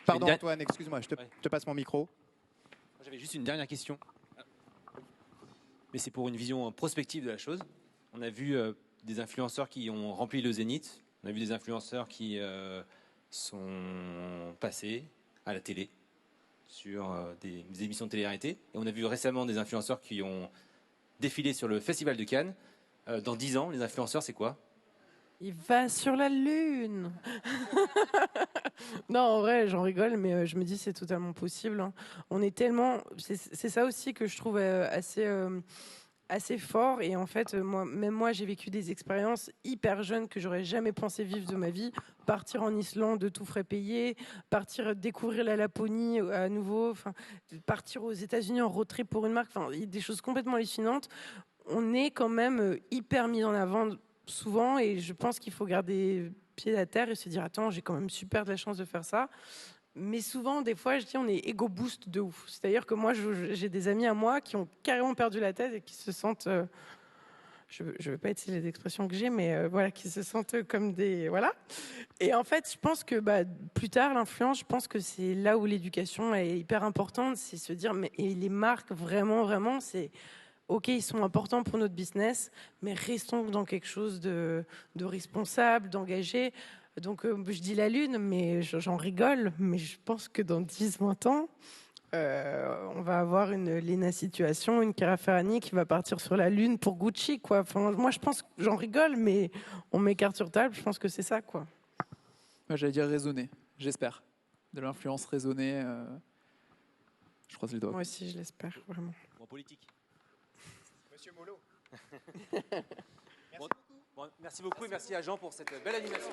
Pardon Antoine, excuse-moi, je te passe mon micro. J'avais juste une dernière question. Mais c'est pour une vision prospective de la chose. On a vu des influenceurs qui ont rempli le Zénith. On a vu des influenceurs qui sont passés à la télé sur des émissions de télé-réalité. Et on a vu récemment des influenceurs qui ont défilé sur le Festival de Cannes. Dans 10 ans, les influenceurs, c'est quoi ? Il va sur la Lune. Non, en vrai, j'en rigole, mais je me dis c'est totalement possible. Hein. On est tellement... C'est ça aussi que je trouve assez fort. Et en fait, moi, j'ai vécu des expériences hyper jeunes que j'aurais jamais pensé vivre de ma vie. Partir en Islande, de tout frais payé. Partir découvrir la Laponie à nouveau. Enfin, partir aux États-Unis en road trip pour une marque. Enfin, il y a des choses complètement hallucinantes. On est quand même hyper mis en avant souvent, et je pense qu'il faut garder pied à terre et se dire attends, j'ai quand même super de la chance de faire ça. Mais souvent, des fois, je dis on est ego boost de ouf. C'est-à-dire que moi, j'ai des amis à moi qui ont carrément perdu la tête et qui se sentent, je ne vais pas utiliser les expressions que j'ai, mais voilà, qui se sentent comme des voilà. Et en fait, je pense que plus tard, l'influence, je pense que c'est là où l'éducation est hyper importante, c'est se dire mais et les marques vraiment, c'est ok, ils sont importants pour notre business, mais restons dans quelque chose de responsable, d'engagé. Donc, je dis la Lune, mais j'en rigole. Mais je pense que dans 10-20 ans, on va avoir une Lena Situation, une Chiara Ferragni qui va partir sur la Lune pour Gucci, quoi. Enfin, moi, je pense que j'en rigole, mais on met carte sur table. Je pense que c'est ça, quoi. Moi, j'allais dire raisonner, j'espère. De l'influence raisonnée. Je croise les doigts. Moi aussi, je l'espère, vraiment. En politique. Monsieur Molo. Merci beaucoup et merci à Jean pour cette belle animation.